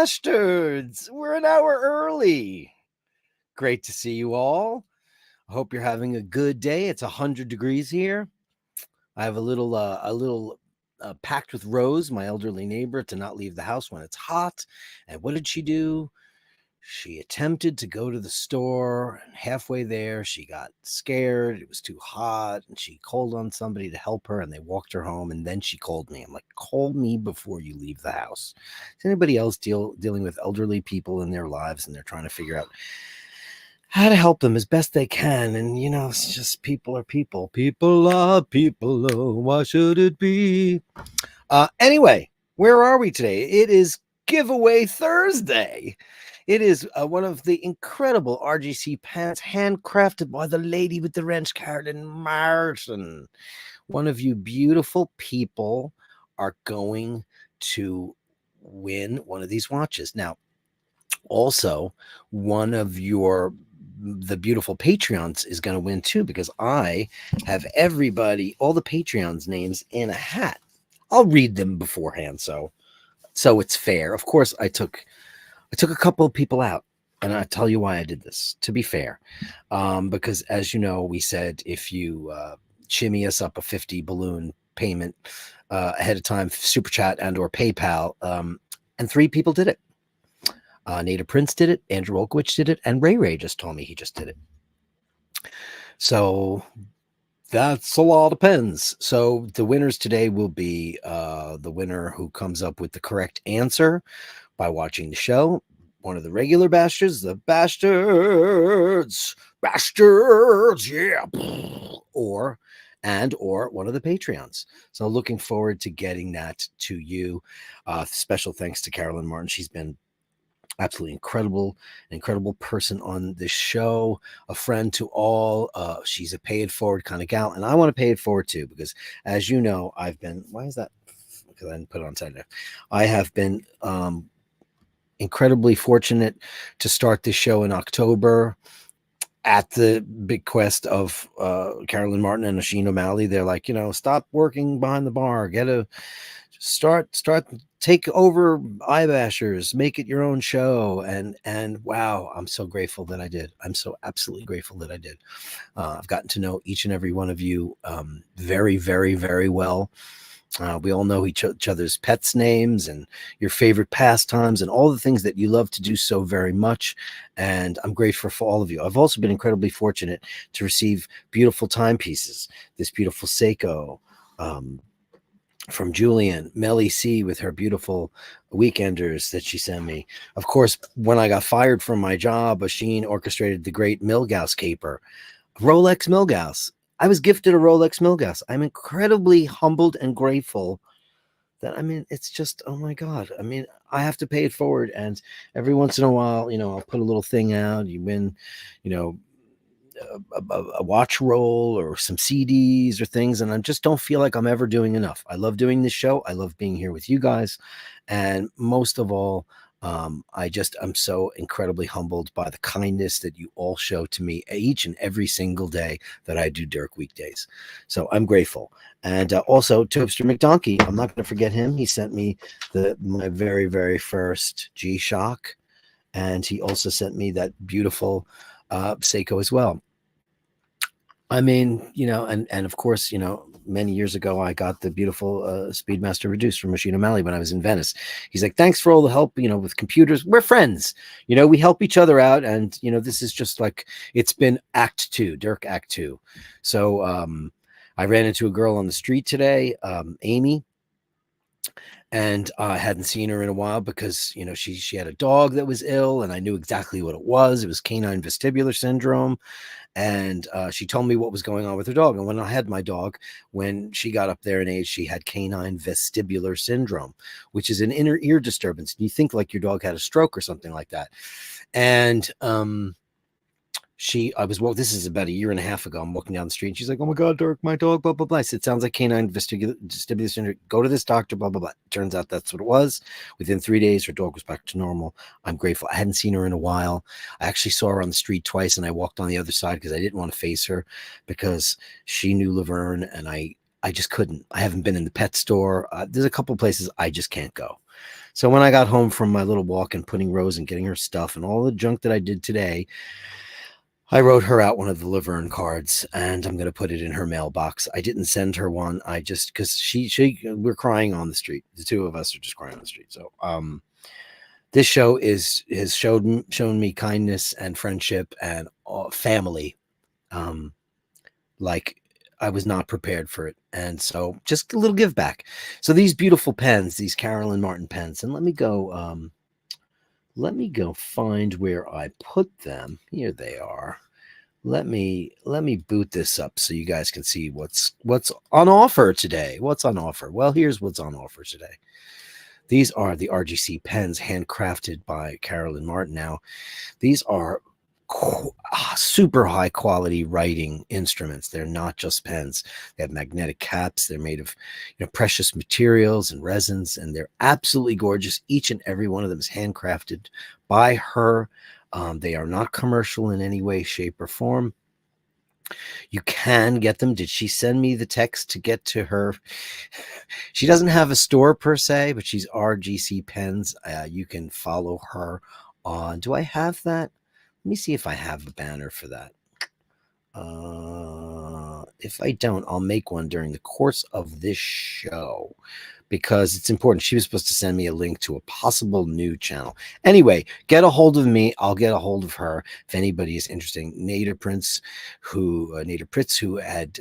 Bastards. We're an hour early. Great to see you all. I hope you're having a good day. It's 100 degrees here. I have a little pact with Rose, my elderly neighbor, to not leave the house when it's hot. And what did she do? She attempted to go to the store, and halfway there, she got scared. It was too hot, and she called on somebody to help her, and they walked her home. And then she called me. I'm like, call me before you leave the house. Is anybody else dealing with elderly people in their lives, and they're trying to figure out how to help them as best they can? And it's just people are people. People are people. Oh, why should it be? Anyway, where are we today? It is Giveaway Thursday. It is one of the incredible RGC pants handcrafted by the lady with the wrench, Carolyn Martin. One of you beautiful people are going to win one of these watches. Now, also, one of the beautiful Patreons is going to win too, because I have all the Patreons' names in a hat. I'll read them beforehand, so it's fair. Of course, I took a couple of people out, and I'll tell you why I did this, to be fair. Because, as you know, we said if you shimmy us up a 50 balloon payment ahead of time, Super Chat and or PayPal, and 3 people did it. Nada Prince did it, Andrew Olkowicz did it, and Ray just told me he just did it. So that's a lot of pens. So the winners today will be the winner who comes up with the correct answer by watching the show, one of the regular Bastards, the Bastards, yeah, or one of the Patreons. So looking forward to getting that to you. Special thanks to Carolyn Martin. She's been absolutely incredible person on this show, a friend to all. She's a pay it forward kind of gal, and I want to pay it forward too, because as you know, why is that? Because I didn't put it on side there. I have been incredibly fortunate to start this show in October at the bequest of Carolyn Martin and Oisin O'Malley. They're like, stop working behind the bar, take over iBashers, make it your own show. And wow, I'm so grateful that I did. I'm so absolutely grateful that I did. I've gotten to know each and every one of you very, very, very well. We all know each other's pets' names and your favorite pastimes and all the things that you love to do so very much. And I'm grateful for all of you. I've also been incredibly fortunate to receive beautiful timepieces. This beautiful Seiko from Julian, Melly C with her beautiful weekenders that she sent me. Of course, when I got fired from my job, Oisin orchestrated the great Milgauss caper, Rolex Milgauss. I was gifted a Rolex Milgauss. I'm incredibly humbled and grateful that, it's just, oh my God. I have to pay it forward. And every once in a while, I'll put a little thing out. You win, a watch roll or some CDs or things. And I just don't feel like I'm ever doing enough. I love doing this show. I love being here with you guys. And most of all, I'm so incredibly humbled by the kindness that you all show to me each and every single day that I do Dirk Weekdays. So I'm grateful. And also to Mr. McDonkey, I'm not going to forget him. He sent me my very, very first G-Shock. And he also sent me that beautiful Seiko as well. And of course, many years ago, I got the beautiful Speedmaster reduced from Oisin O'Malley when I was in Venice. He's like, thanks for all the help, with computers. We're friends, we help each other out. And, this is just like, it's been Act 2, Dirk Act 2. So I ran into a girl on the street today, Amy. And I hadn't seen her in a while because, she had a dog that was ill, and I knew exactly what it was. It was canine vestibular syndrome. And she told me what was going on with her dog. And when I had my dog, when she got up there in age, she had canine vestibular syndrome, which is an inner ear disturbance. You think like your dog had a stroke or something like that. And this is about a year and a half ago. I'm walking down the street and she's like, oh my God, Dirk, my dog, blah, blah, blah. I said, sounds like canine vestibular syndrome. Go to this doctor, blah, blah, blah. Turns out that's what it was. Within 3 days, her dog was back to normal. I'm grateful. I hadn't seen her in a while. I actually saw her on the street twice, and I walked on the other side because I didn't want to face her because she knew Laverne, and I I just couldn't. I haven't been in the pet store. There's a couple places I just can't go. So when I got home from my little walk and putting Rose and getting her stuff and all the junk that I did today, I wrote her out one of the Laverne cards, and I'm going to put it in her mailbox. I didn't send her one. I just, because we're crying on the street. The two of us are just crying on the street. So, this show has shown me kindness and friendship and family. Like I was not prepared for it. And so just a little give back. So these beautiful pens, these Carolyn Martin pens, and let me go find where I put them. Here they are. Let me boot this up so you guys can see what's on offer today. What's on offer? Well, here's what's on offer today. These are the RGC pens handcrafted by Carolyn Martin. Now, these are super high quality writing instruments. They're not just pens. They have magnetic caps. They're made of precious materials and resins, and they're absolutely gorgeous. Each and every one of them is handcrafted by her. They are not commercial in any way, shape, or form. You can get them. Did she send me the text to get to her? She doesn't have a store per se, but she's RGC Pens. You can follow her on. Do I have that? Let me see if I have a banner for that. If I don't, I'll make one during the course of this show because it's important. She was supposed to send me a link to a possible new channel. Anyway, get a hold of me. I'll get a hold of her if anybody is interested. Nader Pritz, who had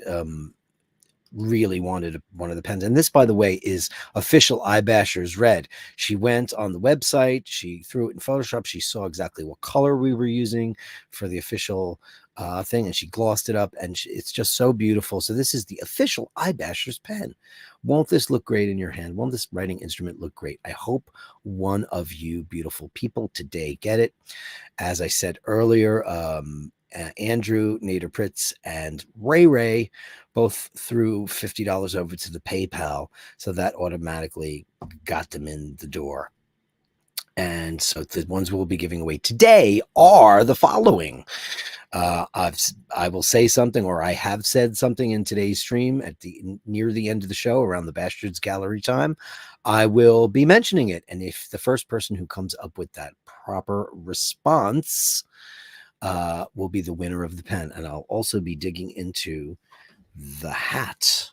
really wanted one of the pens. And this, by the way, is official iBashers red. She went on the website. She threw it in Photoshop. She saw exactly what color we were using for the official thing, and she glossed it up, and it's just so beautiful. So this is the official iBashers pen. Won't this look great in your hand? Won't this writing instrument look great? I hope one of you beautiful people today get it. As I said earlier, Andrew, Nader Pritz, and Ray both threw $50 over to the PayPal, so that automatically got them in the door. And so the ones we'll be giving away today are the following. I will say something, or I have said something in today's stream near the end of the show, around the Bastards Gallery time. I will be mentioning it, and if the first person who comes up with that proper response will be the winner of the pen. And I'll also be digging into the hat.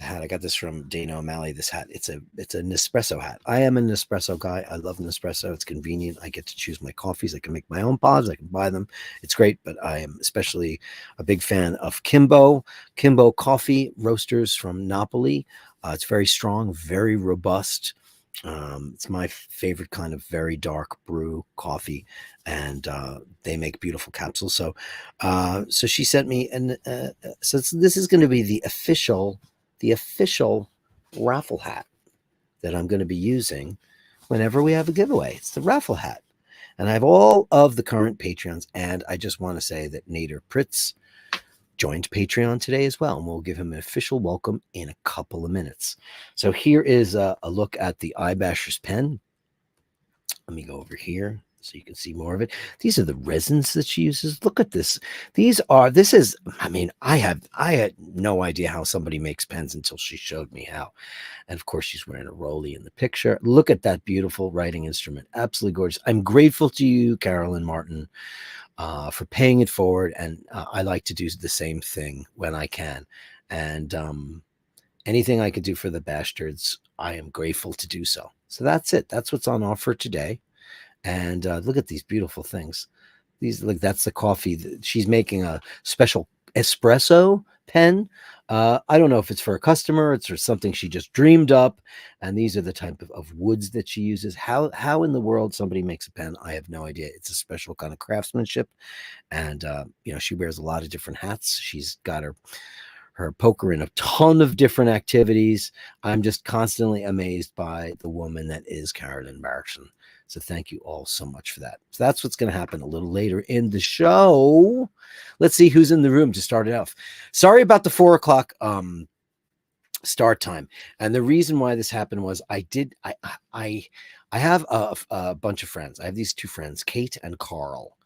I got this from Dana O'Malley. This hat, it's a Nespresso hat. I am a Nespresso guy. I love Nespresso. It's convenient. I get to choose my coffees. I can make my own pods. I can buy them. It's great. But I am especially a big fan of Kimbo coffee roasters from Napoli. It's very strong, very robust. It's my favorite kind of very dark brew coffee, and they make beautiful capsules. So she sent me, and so this is going to be the official raffle hat that I'm going to be using whenever we have a giveaway. It's the raffle hat, and I have all of the current Patreons, and I just want to say that Nader Pritz joined Patreon today as well, and we'll give him an official welcome in a couple of minutes. So here is a look at the iBashers pen. Let me go over here so you can see more of it. These are the resins that she uses. Look at this. I had no idea how somebody makes pens until she showed me how. And of course, she's wearing a Rolly in the picture. Look at that beautiful writing instrument. Absolutely gorgeous. I'm grateful to you, Carolyn Martin, for paying it forward. And I like to do the same thing when I can. And anything I could do for the Bastards, I am grateful to do so. So that's it. That's what's on offer today. And look at these beautiful things. That's the coffee. She's making a special espresso pen. I don't know if it's for a customer, it's for something she just dreamed up. And these are the type of woods that she uses. How in the world somebody makes a pen, I have no idea. It's a special kind of craftsmanship. And she wears a lot of different hats. She's got her poker in a ton of different activities. I'm just constantly amazed by the woman that is Carolyn Martin. So thank you all so much for that. So that's what's going to happen a little later in the show. Let's see who's in the room to start it off. Sorry about the 4 o'clock start time. And the reason why this happened was I have a bunch of friends. I have these two friends, Kate and Carl.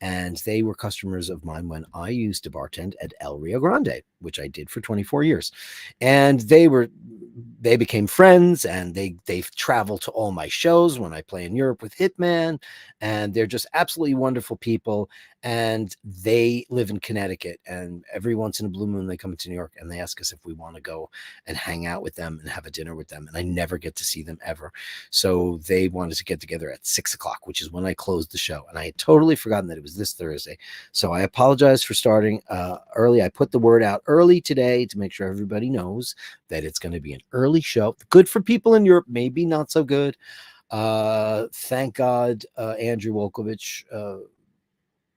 and they were customers of mine when I used to bartend at El Rio Grande, which I did for 24 years. And they became friends, and they've traveled to all my shows when I play in Europe with Hitman, and they're just absolutely wonderful people. And they live in Connecticut, and every once in a blue moon they come to New York and they ask us if we want to go and hang out with them and have a dinner with them. And I never get to see them ever. So they wanted to get together at 6:00, which is when I closed the show. And I had totally forgotten that it was this Thursday. So I apologize for starting early. I put the word out early today to make sure everybody knows that it's going to be an early show. Good for people in Europe, maybe not so good. Thank God Andrew Wolkovich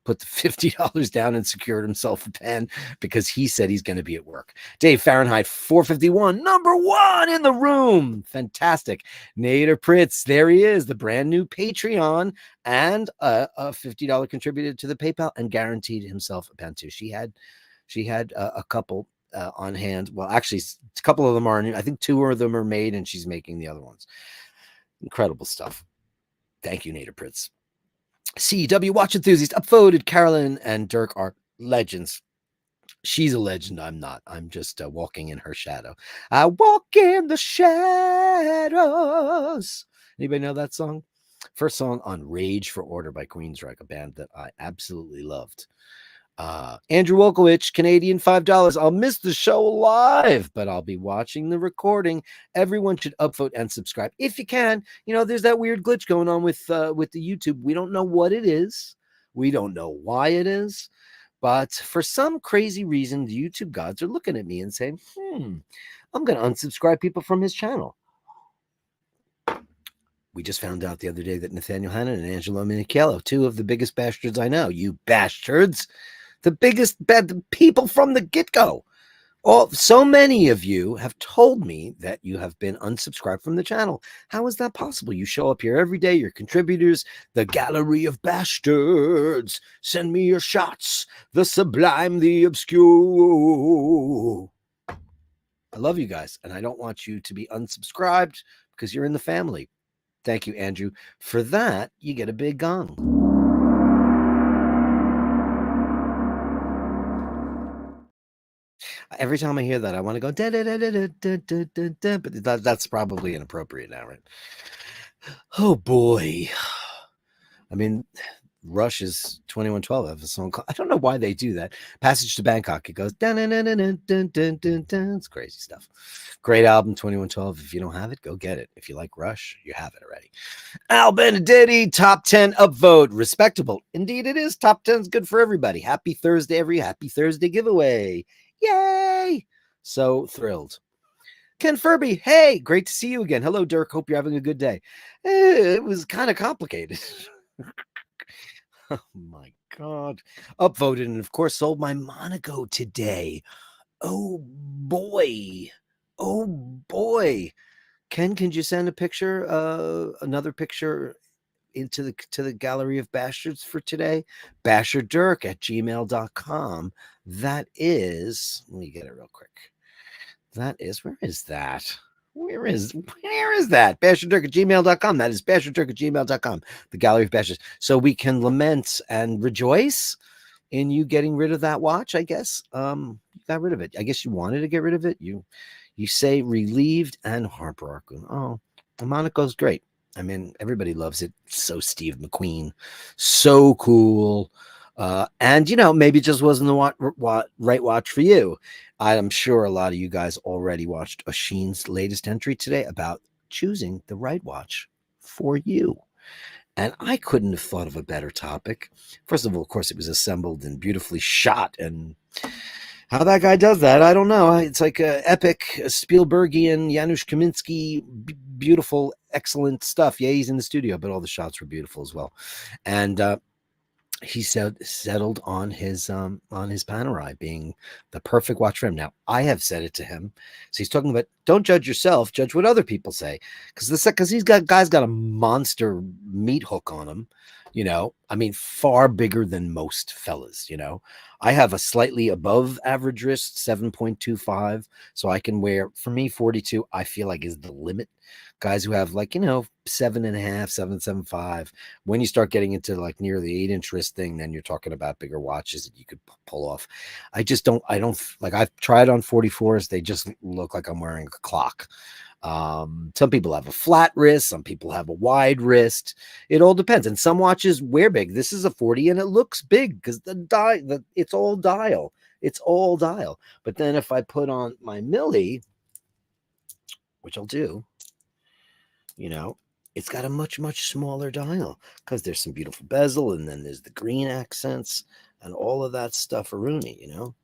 put the $50 down and secured himself a pen because he said he's going to be at work. Dave Fahrenheit 451, #1 in the room. Fantastic. Nader Pritz, there he is, the brand new Patreon, and a $50 contributed to the PayPal and guaranteed himself a pen too. She had a couple on hand. Well, actually, a couple of them are, I think 2 of them are made, and she's making the other ones. Incredible stuff. Thank you, Nader Pritz. CW Watch Enthusiast upvoted. Carolyn and Dirk are legends. She's a legend. I'm not. I'm just walking in her shadow. I walk in the shadows. Anybody know that song? First song on Rage for Order by Queensryche, a band that I absolutely loved. Andrew Wolkowicz, Canadian $5. I'll miss the show live, but I'll be watching the recording. Everyone should upvote and subscribe if you can. You know, there's that weird glitch going on with the YouTube. We don't know what it is. We don't know why it is. But for some crazy reason, the YouTube gods are looking at me and saying, I'm going to unsubscribe people from his channel. We just found out the other day that Nathaniel Hannon and Angelo Minichello, 2 of the biggest bastards I know, you bastards, the biggest bad people from the get-go. So many of you have told me that you have been unsubscribed from the channel. How is that possible? You show up here every day, you're contributors, the Gallery of Bastards, send me your shots, the sublime, the obscure. I love you guys, and I don't want you to be unsubscribed because you're in the family. Thank you, Andrew. For that, you get a big gong. Every time I hear that, I want to go da da da da da da da da, but that's probably inappropriate now, right? Oh boy. I mean, Rush's 2112 have a song called, I don't know why they do that. Passage to Bangkok. It goes dun dun dun dun dun dun dun dun. It's crazy stuff. Great album, 2112. If you don't have it, go get it. If you like Rush, you have it already. Al Benedetti, top 10 upvote. Respectable. Indeed it is. Top 10 is good for everybody. Happy Thursday, every Happy Thursday giveaway. Yay! So thrilled. Ken Furby, hey, great to see you again. Hello, Dirk. Hope you're having a good day. It was kind of complicated. Oh my God. Upvoted and of course sold my Monaco today. Oh boy. Oh boy. Ken, can you send a picture, another picture into the Gallery of Bastards for today? Basherdirk@gmail.com. That is, let me get it real quick. That is, where is that? Where is that? Basherdirk@gmail.com. That is Basherdirk@gmail.com. The Gallery of Bastards. So we can lament and rejoice in you getting rid of that watch, I guess. You got rid of it. I guess you wanted to get rid of it. You say relieved and heartbroken. Oh, Monaco's great. I mean, everybody loves it. So Steve McQueen. So cool. And, you know, maybe it just wasn't the right watch for you. I'm sure a lot of you guys already watched Oshin's latest entry today about choosing the right watch for you. And I couldn't have thought of a better topic. First of all, of course, it was assembled and beautifully shot. And how that guy does that, I don't know. It's like a epic, Spielbergian, Janusz Kaminski, beautiful, excellent stuff. Yeah, he's in the studio, but all the shots were beautiful as well. And he settled on his Panerai being the perfect watch for him. Now, I have said it to him. So he's talking about, don't judge yourself, judge what other people say. Because he's got a monster meat hook on him. You know, I mean, far bigger than most fellas. You know, I have a slightly above average wrist, 7.25. So I can wear, for me, 42, I feel like is the limit. Guys who have like, you know, 7.5, 7.75. When you start getting into like near the 8-inch wrist thing, then you're talking about bigger watches that you could pull off. I don't like, I've tried on 44s. They just look like I'm wearing a clock. Some people have a flat wrist, some people have a wide wrist. It all depends. And some watches wear big. This is a 40 and it looks big because it's all dial. It's all dial. But then if I put on my Millie, which I'll do, you know, it's got a much, much smaller dial because there's some beautiful bezel and then there's the green accents and all of that stuff Rooney, you know.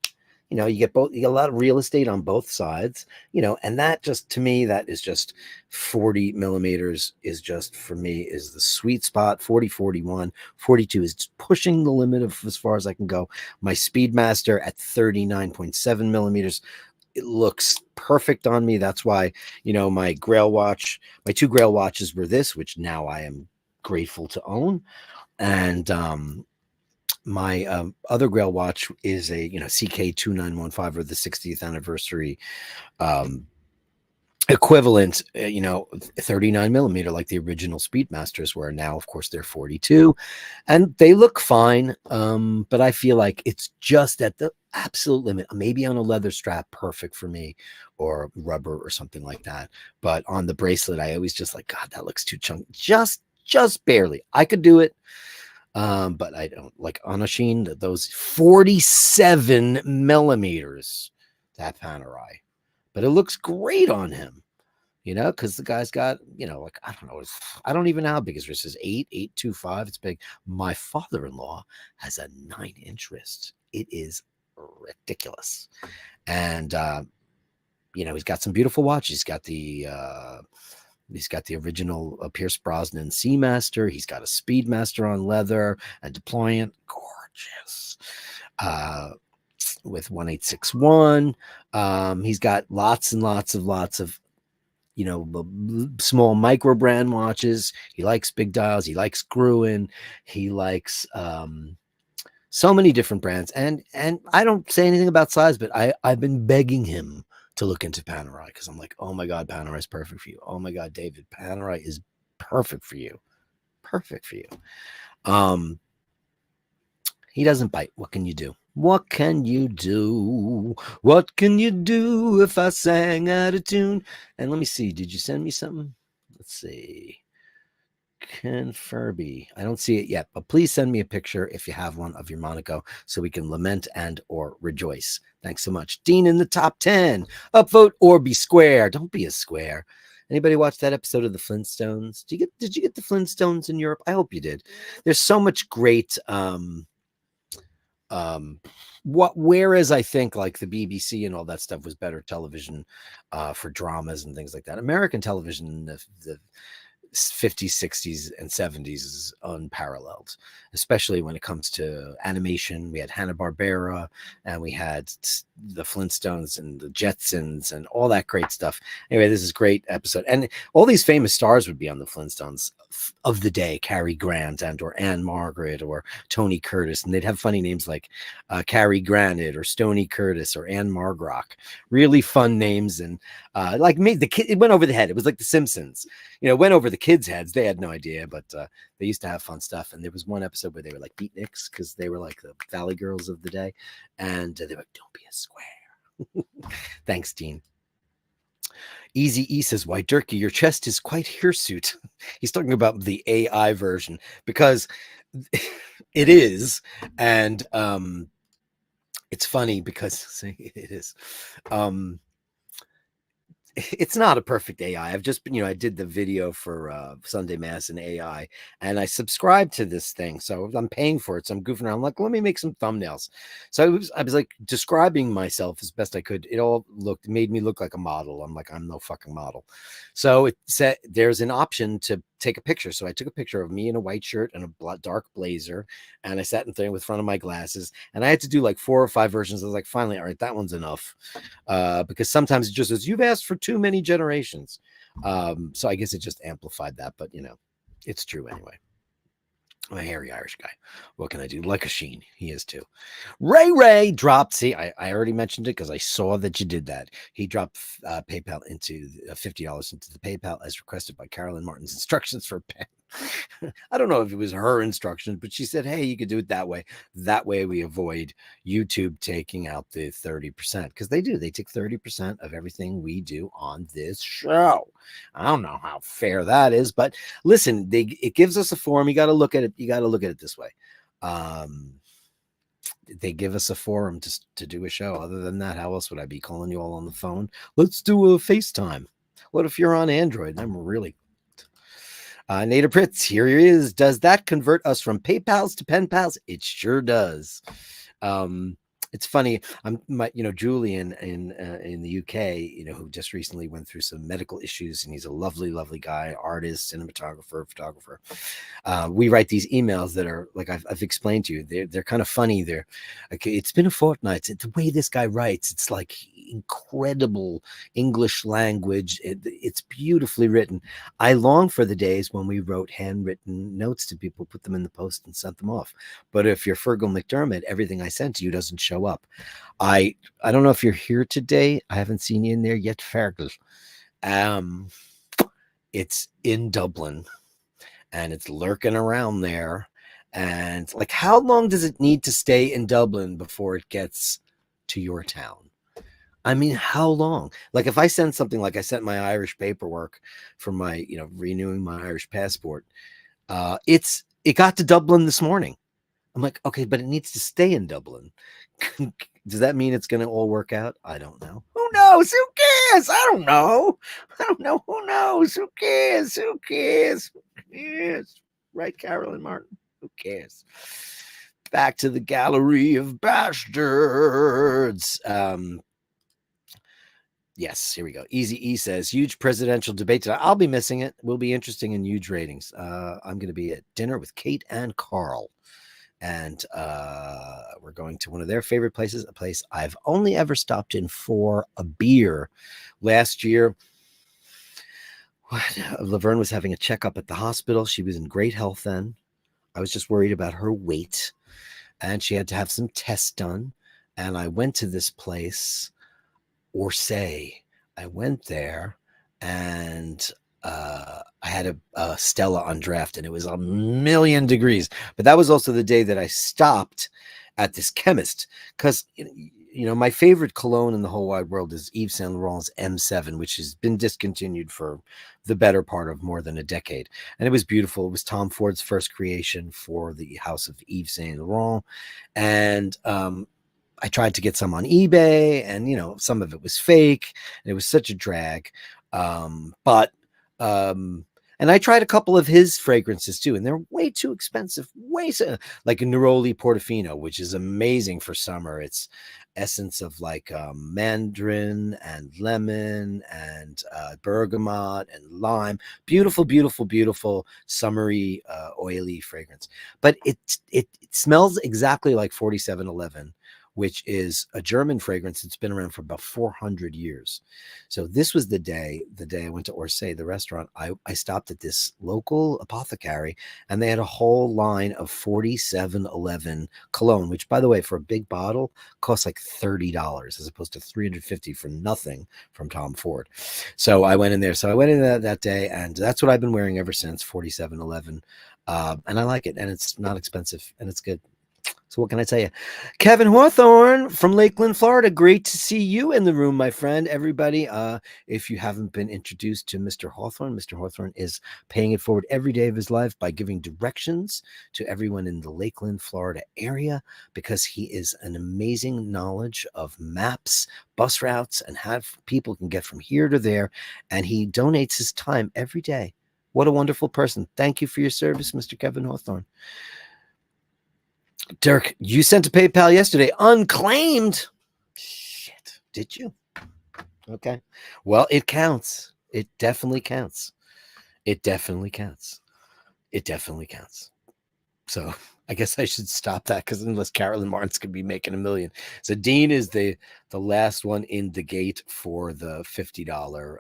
You know, you get a lot of real estate on both sides, you know, and that just, to me, that is just 40 millimeters is just, for me, is the sweet spot. 40, 41, 42 is just pushing the limit of as far as I can go. My Speedmaster at 39.7 millimeters, it looks perfect on me. That's why, you know, my Grail watch, my 2 Grail watches were this, which now I am grateful to own. And, my other Grail watch is a, you know, CK2915, or the 60th anniversary equivalent, you know, 39 millimeter, like the original Speedmasters were. Now, of course, they're 42 and they look fine. But I feel like it's just at the absolute limit, maybe on a leather strap, perfect for me, or rubber or something like that. But on the bracelet, I always just like, God, that looks too chunky. Just barely. I could do it. But I don't like on a Sheen, those 47 millimeters, that Panerai, but it looks great on him, you know, because the guy's got, you know, like, I don't know, I don't even know how big his wrist is. 8.25. It's big. My father-in-law has a 9-inch wrist. It is ridiculous. And, you know, he's got some beautiful watches. He's got the original Pierce Brosnan Seamaster. He's got a Speedmaster on leather, a deployant, gorgeous, with 1861. He's got lots and lots of, you know, small micro brand watches. He likes big dials. He likes Gruen. He likes so many different brands. And I don't say anything about size, but I've been begging him to look into Panerai because I'm like, oh my God, Panerai is perfect for you. Oh my God, David, Panerai is perfect for you. Perfect for you. He doesn't bite. What can you do? What can you do? What can you do if I sang out of tune? And let me see. Did you send me something? Let's see. Ken Furby. I don't see it yet, but please send me a picture if you have one of your Monaco so we can lament and or rejoice. Thanks so much. Dean in the top 10. Upvote or be square. Don't be a square. Anybody watch that episode of the Flintstones? Did you get the Flintstones in Europe? I hope you did. There's so much great whereas I think like the BBC and all that stuff was better television for dramas and things like that. American television, the 50s, 60s, and 70s is unparalleled, especially when it comes to animation. We had Hanna-Barbera and we had the Flintstones and the Jetsons and all that great stuff. Anyway, this is a great episode. And all these famous stars would be on the Flintstones of the day, Cary Grant and or Anne Margaret or Tony Curtis. And they'd have funny names like Cary Grant or Stony Curtis or Anne Margrock. Really fun names. And like me, the kid, it went over the head. It was like The Simpsons. You know, went over the kids' heads. They had no idea, but they used to have fun stuff. And there was one episode where they were like beatniks because they were like the Valley Girls of the day. And they were like, don't be a square. Thanks, Dean. Easy E says, why, Dirky, your chest is quite hirsute. He's talking about the AI version because it is. And it's funny because see, it is. It's not a perfect AI. I've just been, you know, I did the video for Sunday Mass in AI and I subscribed to this thing. So I'm paying for it. So I'm goofing around. I'm like, let me make some thumbnails. So I was like describing myself as best I could. It all made me look like a model. I'm like, I'm no fucking model. So it said there's an option to take a picture. So I took a picture of me in a white shirt and a dark blazer. And I sat in there with front of my glasses and I had to do like 4 or 5 versions. I was like, finally, all right, that one's enough. Because sometimes it just says, you've asked for too many generations. So I guess it just amplified that, but you know, it's true anyway. I'm a hairy Irish guy. What can I do? Like a Sheen. He is too. Ray dropped. See, I already mentioned it because I saw that you did that. He dropped PayPal into $50 into the PayPal as requested by Carolyn Martin's instructions for pen. I don't know if it was her instructions, but she said, hey, you could do it that way. That way we avoid YouTube taking out the 30% because they do. They take 30% of everything we do on this show. I don't know how fair that is, but listen, it gives us a forum. You got to look at it. You got to look at it this way. They give us a forum to do a show. Other than that, how else would I be calling you all on the phone? Let's do a FaceTime. What if you're on Android? I'm really Nader Pritz, here he is. Does that convert us from PayPals to pen pals? It sure does. It's funny. Julian in the UK, who just recently went through some medical issues, and he's a lovely, lovely guy, artist, cinematographer, photographer. We write these emails that are like I've explained to you. They're kind of funny. They're okay. It's been a fortnight. The way this guy writes, it's like incredible English language. It's beautifully written. I long for the days when we wrote handwritten notes to people, put them in the post, and sent them off. But if you're Fergal McDermott, everything I sent to you doesn't show up. I don't know if you're here today. I haven't seen you in there yet, Fergal. It's in Dublin, and it's lurking around there. And like, how long does it need to stay in Dublin before it gets to your town? I mean, how long? Like, if I send something, like I sent my Irish paperwork for my, renewing my Irish passport, it got to Dublin this morning. I'm like, okay, but it needs to stay in Dublin. Does that mean it's going to all work out? I don't know. Who knows? Who cares? I don't know. Who knows? Who cares? Who cares? Who cares? Right, Carolyn Martin? Who cares? Back to the Gallery of Bastards. Yes, here we go. Easy E says, huge presidential debate tonight. I'll be missing it. Will be interesting in huge ratings. I'm going to be at dinner with Kate and Carl. And we're going to one of their favorite places, a place I've only ever stopped in for a beer. Last year, Laverne was having a checkup at the hospital. She was in great health then. I was just worried about her weight, and she had to have some tests done. And I went to this place, Orsay. I went there, and I had a Stella on draft, and it was 1,000,000 degrees. But that was also the day that I stopped at this chemist, because my favorite cologne in the whole wide world is Yves Saint Laurent's M7, which has been discontinued for the better part of more than a decade. And it was beautiful. It was Tom Ford's first creation for the house of Yves Saint Laurent. And I tried to get some on eBay, and some of it was fake, and it was such a drag. And I tried a couple of his fragrances too, and they're way too expensive. Like a Neroli Portofino, which is amazing for summer. It's essence of like mandarin and lemon and bergamot and lime. Beautiful, beautiful, beautiful summery, oily fragrance. But it smells exactly like 4711. Which is a German fragrance that's been around for about 400 years. So this was the day I went to Orsay, the restaurant. I stopped at this local apothecary, and they had a whole line of 4711 cologne, which, by the way, for a big bottle costs like $30 as opposed to $350 for nothing from Tom Ford. So I went in there. So I went in that day, and that's what I've been wearing ever since, 4711. And I like it, and it's not expensive, and it's good. So what can I tell you? Kevin Hawthorne from Lakeland, Florida. Great to see you in the room, my friend. Everybody, if you haven't been introduced to Mr. Hawthorne is paying it forward every day of his life by giving directions to everyone in the Lakeland, Florida area, because he is an amazing knowledge of maps, bus routes, and how people can get from here to there. And he donates his time every day. What a wonderful person. Thank you for your service, Mr. Kevin Hawthorne. Dirk, you sent a PayPal yesterday, unclaimed. Shit, did you? Okay. Well, it counts. It definitely counts. It definitely counts. It definitely counts. So I guess I should stop that, because unless Carolyn Martin's could be making $1,000,000. So Dean is the last one in the gate for the $50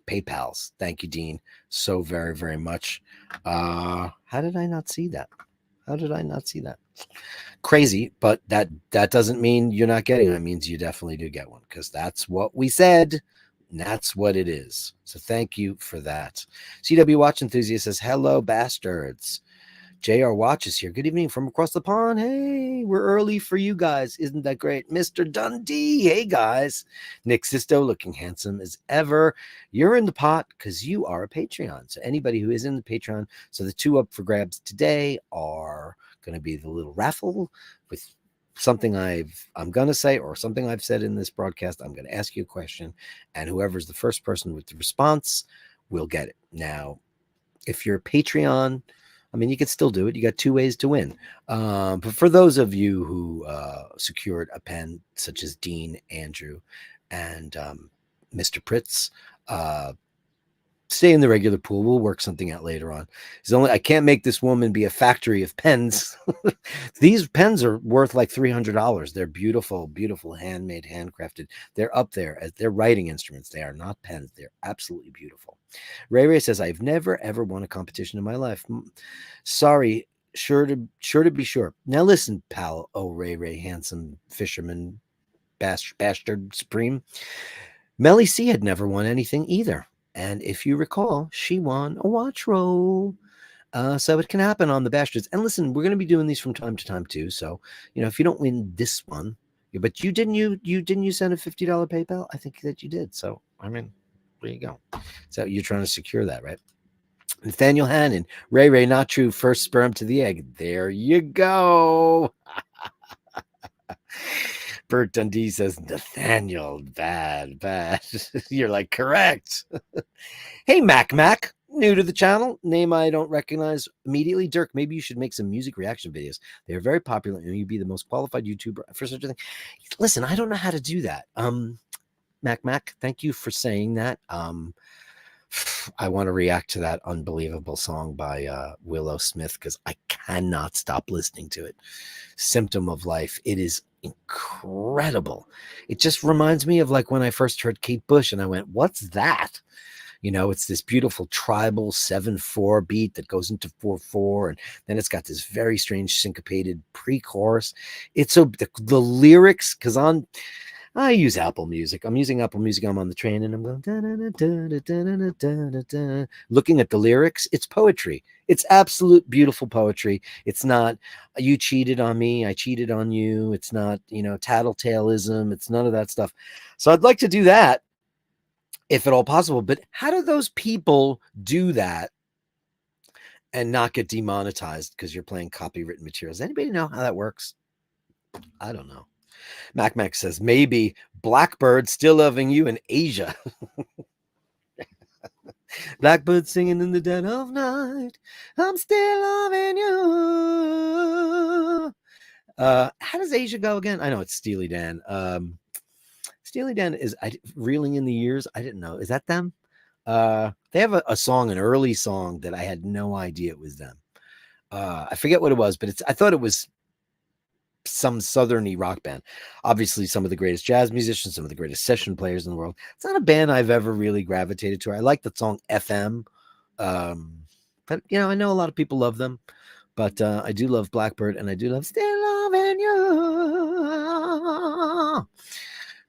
PayPals. Thank you, Dean, so very, very much. How did I not see that? How did I not see that? Crazy, but that doesn't mean you're not getting it. It means you definitely do get one, because that's what we said. And that's what it is. So thank you for that. CW Watch Enthusiast says, hello, bastards. JR Watch is here. Good evening from across the pond. Hey, we're early for you guys. Isn't that great? Mr. Dundee. Hey, guys. Nick Sisto looking handsome as ever. You're in the pot because you are a Patreon. So anybody who is in the Patreon, so the two up for grabs today are going to be the little raffle with something I'm going to say or something I've said in this broadcast. I'm going to ask you a question, and whoever's the first person with the response will get it. Now, if you're a Patreon, I mean, you can still do it. You got two ways to win. But for those of you who secured a pen, such as Dean, Andrew, and Mr. Pritz, stay in the regular pool. We'll work something out later on. I can't make this woman be a factory of pens. These pens are worth like $300. They're beautiful, beautiful, handmade, handcrafted. They're up there as they're writing instruments. They are not pens. They're absolutely beautiful. Ray says, I've never ever won a competition in my life. Sorry, sure to be sure. Now listen, pal. Oh, Ray, handsome fisherman, bastard supreme. Melly C had never won anything either. And if you recall, she won a watch roll. So it can happen on the Bastards. And listen, we're going to be doing these from time to time too. So, if you don't win this one, but you didn't send a $50 PayPal? I think that you did. So, I mean, there you go. So you're trying to secure that, right? Nathaniel Hannon, Ray, not true. First sperm to the egg. There you go. Bert Dundee says, Nathaniel, bad. You're like, correct. Hey, Mac, new to the channel. Name I don't recognize immediately. Dirk, maybe you should make some music reaction videos. They're very popular, and you'd be the most qualified YouTuber for such a thing. Listen, I don't know how to do that. Mac, thank you for saying that. I want to react to that unbelievable song by Willow Smith because I cannot stop listening to it. Symptom of Life. It is incredible. It just reminds me of like when I first heard Kate Bush and I went, what's that? It's this beautiful tribal 7/4 beat that goes into 4/4, and then it's got this very strange syncopated pre-chorus. It's so the lyrics, because I use Apple Music. I'm using Apple Music. I'm on the train and I'm going looking at the lyrics. It's poetry. It's absolute beautiful poetry. It's not you cheated on me, I cheated on you. It's not, tattletaleism. It's none of that stuff. So I'd like to do that if at all possible. But how do those people do that and not get demonetized because you're playing copywritten materials? Does anybody know how that works? I don't know. Mac says, maybe Blackbird still loving you in Asia. Blackbird singing in the dead of night. I'm still loving you. How does Asia go again? I know it's Steely Dan. Steely Dan is reeling in the years. I didn't know. Is that them? They have a song, an early song that I had no idea it was them. I forget what it was, but I thought it was some southerny rock band. Obviously some of the greatest jazz musicians, some of the greatest session players in the world. It's not a band I've ever really gravitated to. I like the song FM, but I know a lot of people love them, but I do love Blackbird, and I do love Still Loving You.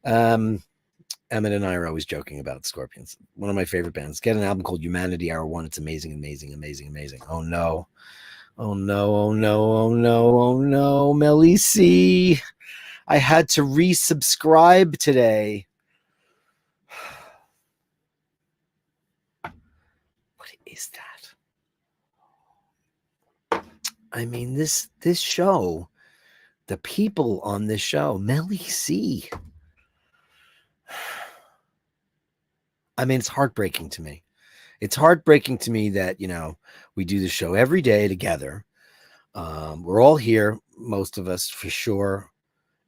Emmett and I are always joking about Scorpions. One of my favorite bands. Get an album called Humanity Hour 1. It's amazing. Oh no. Melly C. I had to resubscribe today. What is that? I mean, this show, the people on this show, Melly C. I mean, it's heartbreaking to me. It's heartbreaking to me that, we do the show every day together. We're all here, most of us for sure.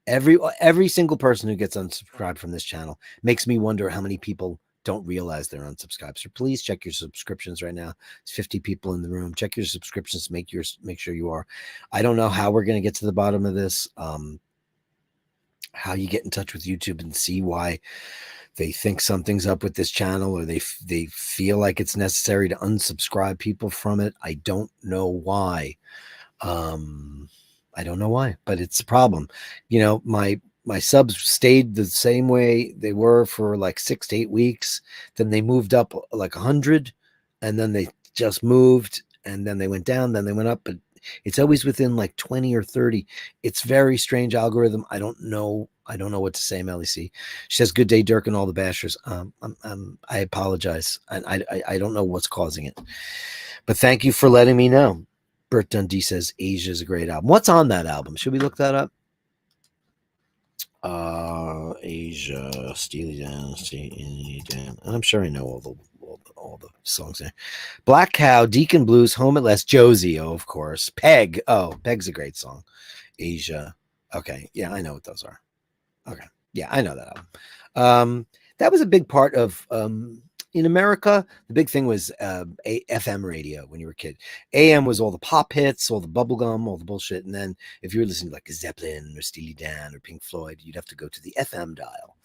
Every single person who gets unsubscribed from this channel makes me wonder how many people don't realize they're unsubscribed. So please check your subscriptions right now. There's 50 people in the room. Check your subscriptions. Make sure you are. I don't know how we're going to get to the bottom of this. How you get in touch with YouTube and see why they think something's up with this channel, or they feel like it's necessary to unsubscribe people from it. I don't know why. I don't know why, but it's a problem. You know, my subs stayed the same way they were for like 6 to 8 weeks. Then they moved up like 100, and then they just moved, and then they went down, then they went up, but it's always within like 20 or 30. It's very strange algorithm. I don't know what to say, Melly C. She says, "Good day, Dirk and all the bashers." I apologize. I don't know what's causing it, but thank you for letting me know. Bert Dundee says Asia is a great album. What's on that album? Should we look that up? Asia, Steely Dan, Steely Dan. I'm sure I know all the songs there. Black Cow, Deacon Blues, Home at Last, Josie, oh, of course. Peg. Oh, Peg's a great song. Asia. Okay. Yeah, I know what those are. Okay. Yeah, I know that album. That was a big part of in America. The big thing was FM radio when you were a kid. AM was all the pop hits, all the bubblegum, all the bullshit. And then if you were listening to like Zeppelin or Steely Dan or Pink Floyd, you'd have to go to the FM dial.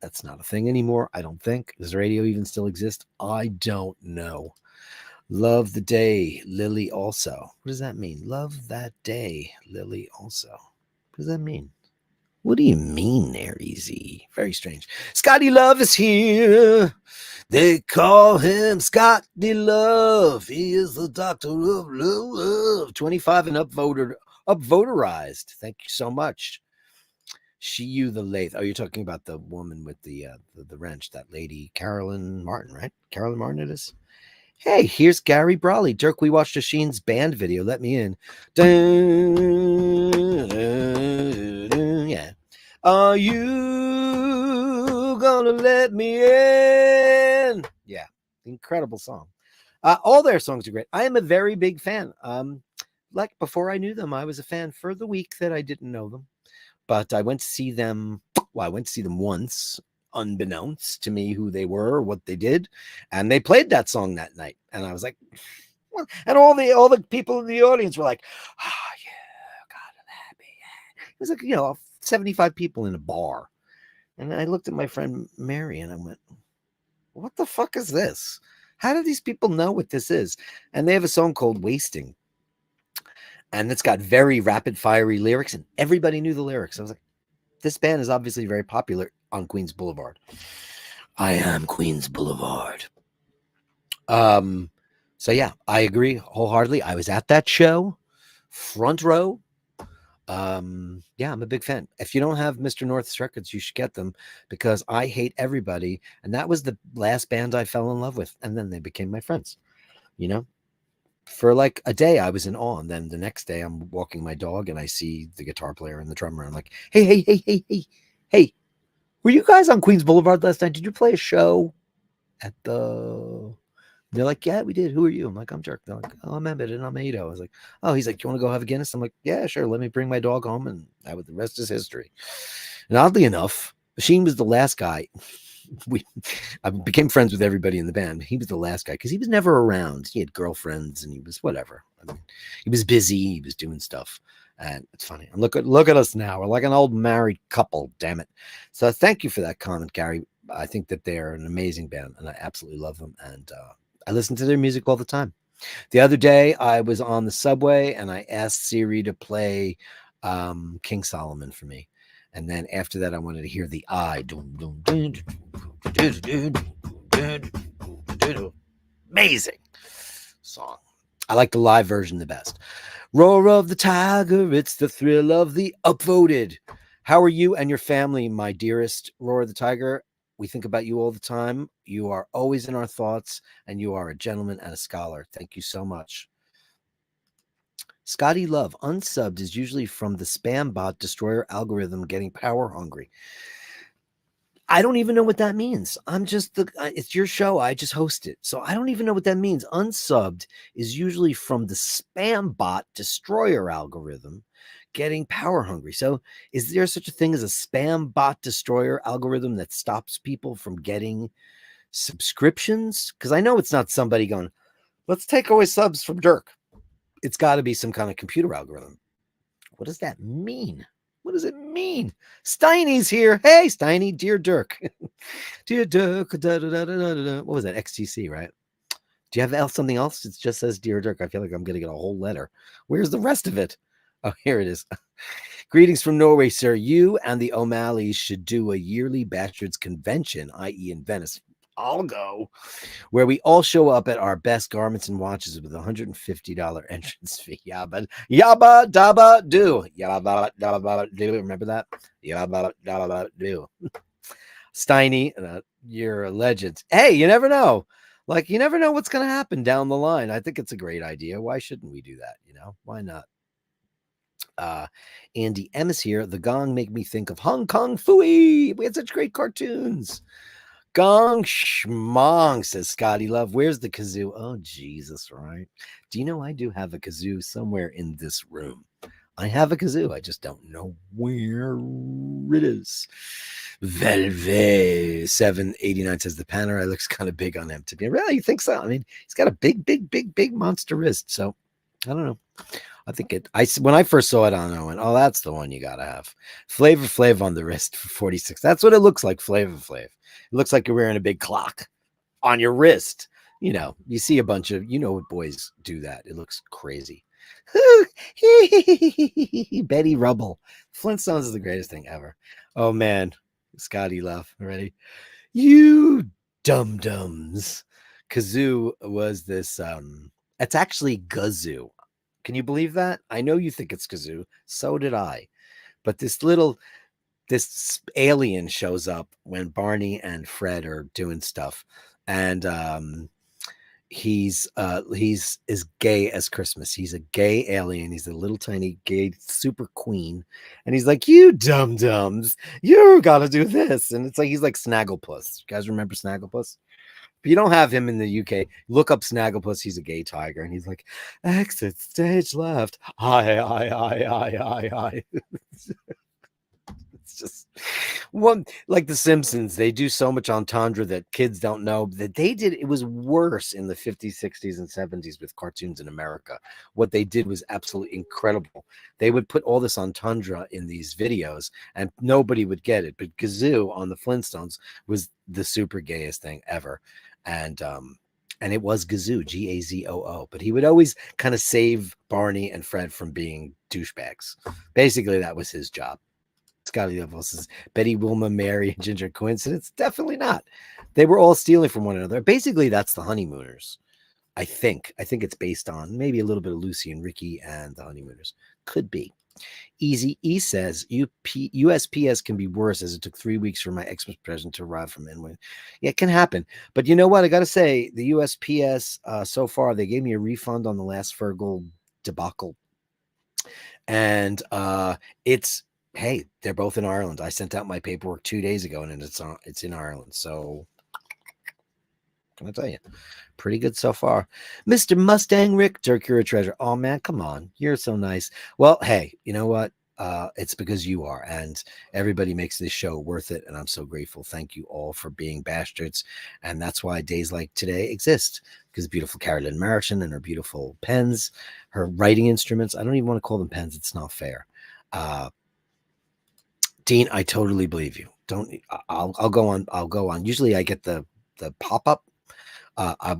That's not a thing anymore, I don't think. Does radio even still exist? I don't know. Love the day, Lily also. What does that mean? Love that day, Lily also. What does that mean? What do you mean there, Easy? Very strange. Scotty Love is here. They call him Scotty Love. He is the doctor of love. 25 and upvoterized. Thank you so much. You the lathe. Oh, you're talking about the woman with the wrench, that lady, Carolyn Martin, right? Carolyn Martin it is. Hey, here's Gary Brawley. Dirk, we watched Sheen's band video. Let me in. Yeah. Are you gonna let me in? Yeah. Incredible song. All their songs are great. I am a very big fan. Like before I knew them, I was a fan for the week that I didn't know them. But I went to see them. Well, I went to see them once, unbeknownst to me who they were, what they did, and they played that song that night, and I was like, well, and all the people in the audience were like, "Oh yeah, God, I'm happy." It was like 75 people in a bar, and I looked at my friend Mary, and I went, "What the fuck is this? How do these people know what this is?" And they have a song called "Wasting." And it's got very rapid fiery lyrics, and everybody knew the lyrics. I was like, this band is obviously very popular on Queens Boulevard. I am Queens Boulevard. So yeah, I agree wholeheartedly. I was at that show, front row. Yeah, I'm a big fan. If you don't have Mr. North's records, you should get them, because I hate everybody. And that was the last band I fell in love with. And then they became my friends, For like a day, I was in awe, and then the next day, I'm walking my dog, and I see the guitar player and the drummer. I'm like, hey, were you guys on Queens Boulevard last night? Did you play a show at the? They're like, yeah, we did. Who are you? I'm like, I'm Dirk. They're like, oh, I'm Emmett, and I'm Ado. I was like, oh, he's like, you want to go have a Guinness? I'm like, yeah, sure. Let me bring my dog home, and the rest is history. And oddly enough, Sheen was the last guy. I became friends with everybody in the band. He was the last guy because he was never around. He had girlfriends and he was whatever. I mean, he was busy. He was doing stuff, and it's funny. And look at us now. We're like an old married couple. Damn it! So thank you for that comment, Gary. I think that they're an amazing band, and I absolutely love them. And I listen to their music all the time. The other day, I was on the subway and I asked Siri to play King Solomon for me. And then after that, I wanted to hear the amazing song. I like the live version the best. Roar of the Tiger, it's the thrill of the upvoted. How are you and your family, my dearest Roar of the Tiger? We think about you all the time. You are always in our thoughts, and you are a gentleman and a scholar. Thank you so much. Scotty Love, unsubbed is usually from the spam bot destroyer algorithm getting power hungry. I don't even know what that means. It's your show. I just host it. So I don't even know what that means. Unsubbed is usually from the spam bot destroyer algorithm getting power hungry. So is there such a thing as a spam bot destroyer algorithm that stops people from getting subscriptions? Because I know it's not somebody going, let's take away subs from Dirk. It's got to be some kind of computer algorithm. What does that mean? What does it mean? Steiny's here. Hey, Steiny, dear Dirk. Dear Dirk. What was that? XTC, right? Do you have something else? It just says Dear Dirk. I feel like I'm going to get a whole letter. Where's the rest of it? Oh, here it is. Greetings from Norway, sir. You and the O'Malleys should do a yearly Bastards convention, i.e. in Venice. I'll go. Where we all show up at our best garments and watches with a $150 entrance fee. Yabba dabba do. Yabba dabba do. Remember that? Yabba dabba do. Steiny, you're a legend. Hey, you never know. Like, you never know what's going to happen down the line. I think it's a great idea. Why shouldn't we do that? Why not? Andy M is here. The Gong make me think of Hong Kong Phooey. We had such great cartoons. Gong schmong, says Scotty Love. Where's the kazoo? Oh, Jesus, right? Do you know I do have a kazoo somewhere in this room? I have a kazoo. I just don't know where it is. Velvet 789 says the Panerai looks kind of big on him. To be really, you think so? I mean, he's got a big monster wrist. So I don't know. I think when I first saw it on, I went, oh, that's the one you got to have. Flavor Flav on the wrist for 46. That's what it looks like, Flavor Flav. It looks like you're wearing a big clock on your wrist. You see a bunch of, what boys do that. It looks crazy. Betty Rubble. Flintstones is the greatest thing ever. Oh, man. Scotty Love. Ready? You dum-dums. Kazoo was this, it's actually Gazoo. Can you believe that? I know you think it's kazoo. So did I. But this alien shows up when Barney and Fred are doing stuff. And he's as gay as Christmas. He's a gay alien. He's a little tiny gay super queen. And he's like, you dum-dums, you gotta do this. And it's like he's like Snagglepuss. You guys remember Snagglepuss? But you don't have him in the UK. Look up Snagglepuss. He's a gay tiger, and he's like, exit stage left. Hi. It's just one like The Simpsons. They do so much entendre that kids don't know that they did. It was worse in the 50s, 60s, and 70s with cartoons in America. What they did was absolutely incredible. They would put all this entendre in these videos, and nobody would get it. But Gazoo on the Flintstones was the super gayest thing ever. And it was Gazoo, Gazoo, but he would always kind of save Barney and Fred from being douchebags. Basically, that was his job. Scotty Level says Betty, Wilma, Mary, and Ginger. Coincidence? Definitely not. They were all stealing from one another. Basically, that's the Honeymooners. I think it's based on maybe a little bit of Lucy and Ricky and the Honeymooners. Could be. Easy E says USPS can be worse, as it took 3 weeks for my Xmas present to arrive from Inwin. Yeah, it can happen. But you know what? I got to say, the USPS so far, they gave me a refund on the last Fergal debacle. And hey, they're both in Ireland. I sent out my paperwork 2 days ago, and it's in Ireland. So can I tell you? Pretty good so far. Mr. Mustang Rick, Dirk, you're a treasure. Oh, man, come on. You're so nice. Well, hey, you know what? It's because you are, and everybody makes this show worth it, and I'm so grateful. Thank you all for being bastards, and that's why days like today exist, because beautiful Carolyn Martin and her beautiful pens, her writing instruments. I don't even want to call them pens. It's not fair. Dean, I totally believe you. I'll go on. Usually I get the pop-up. I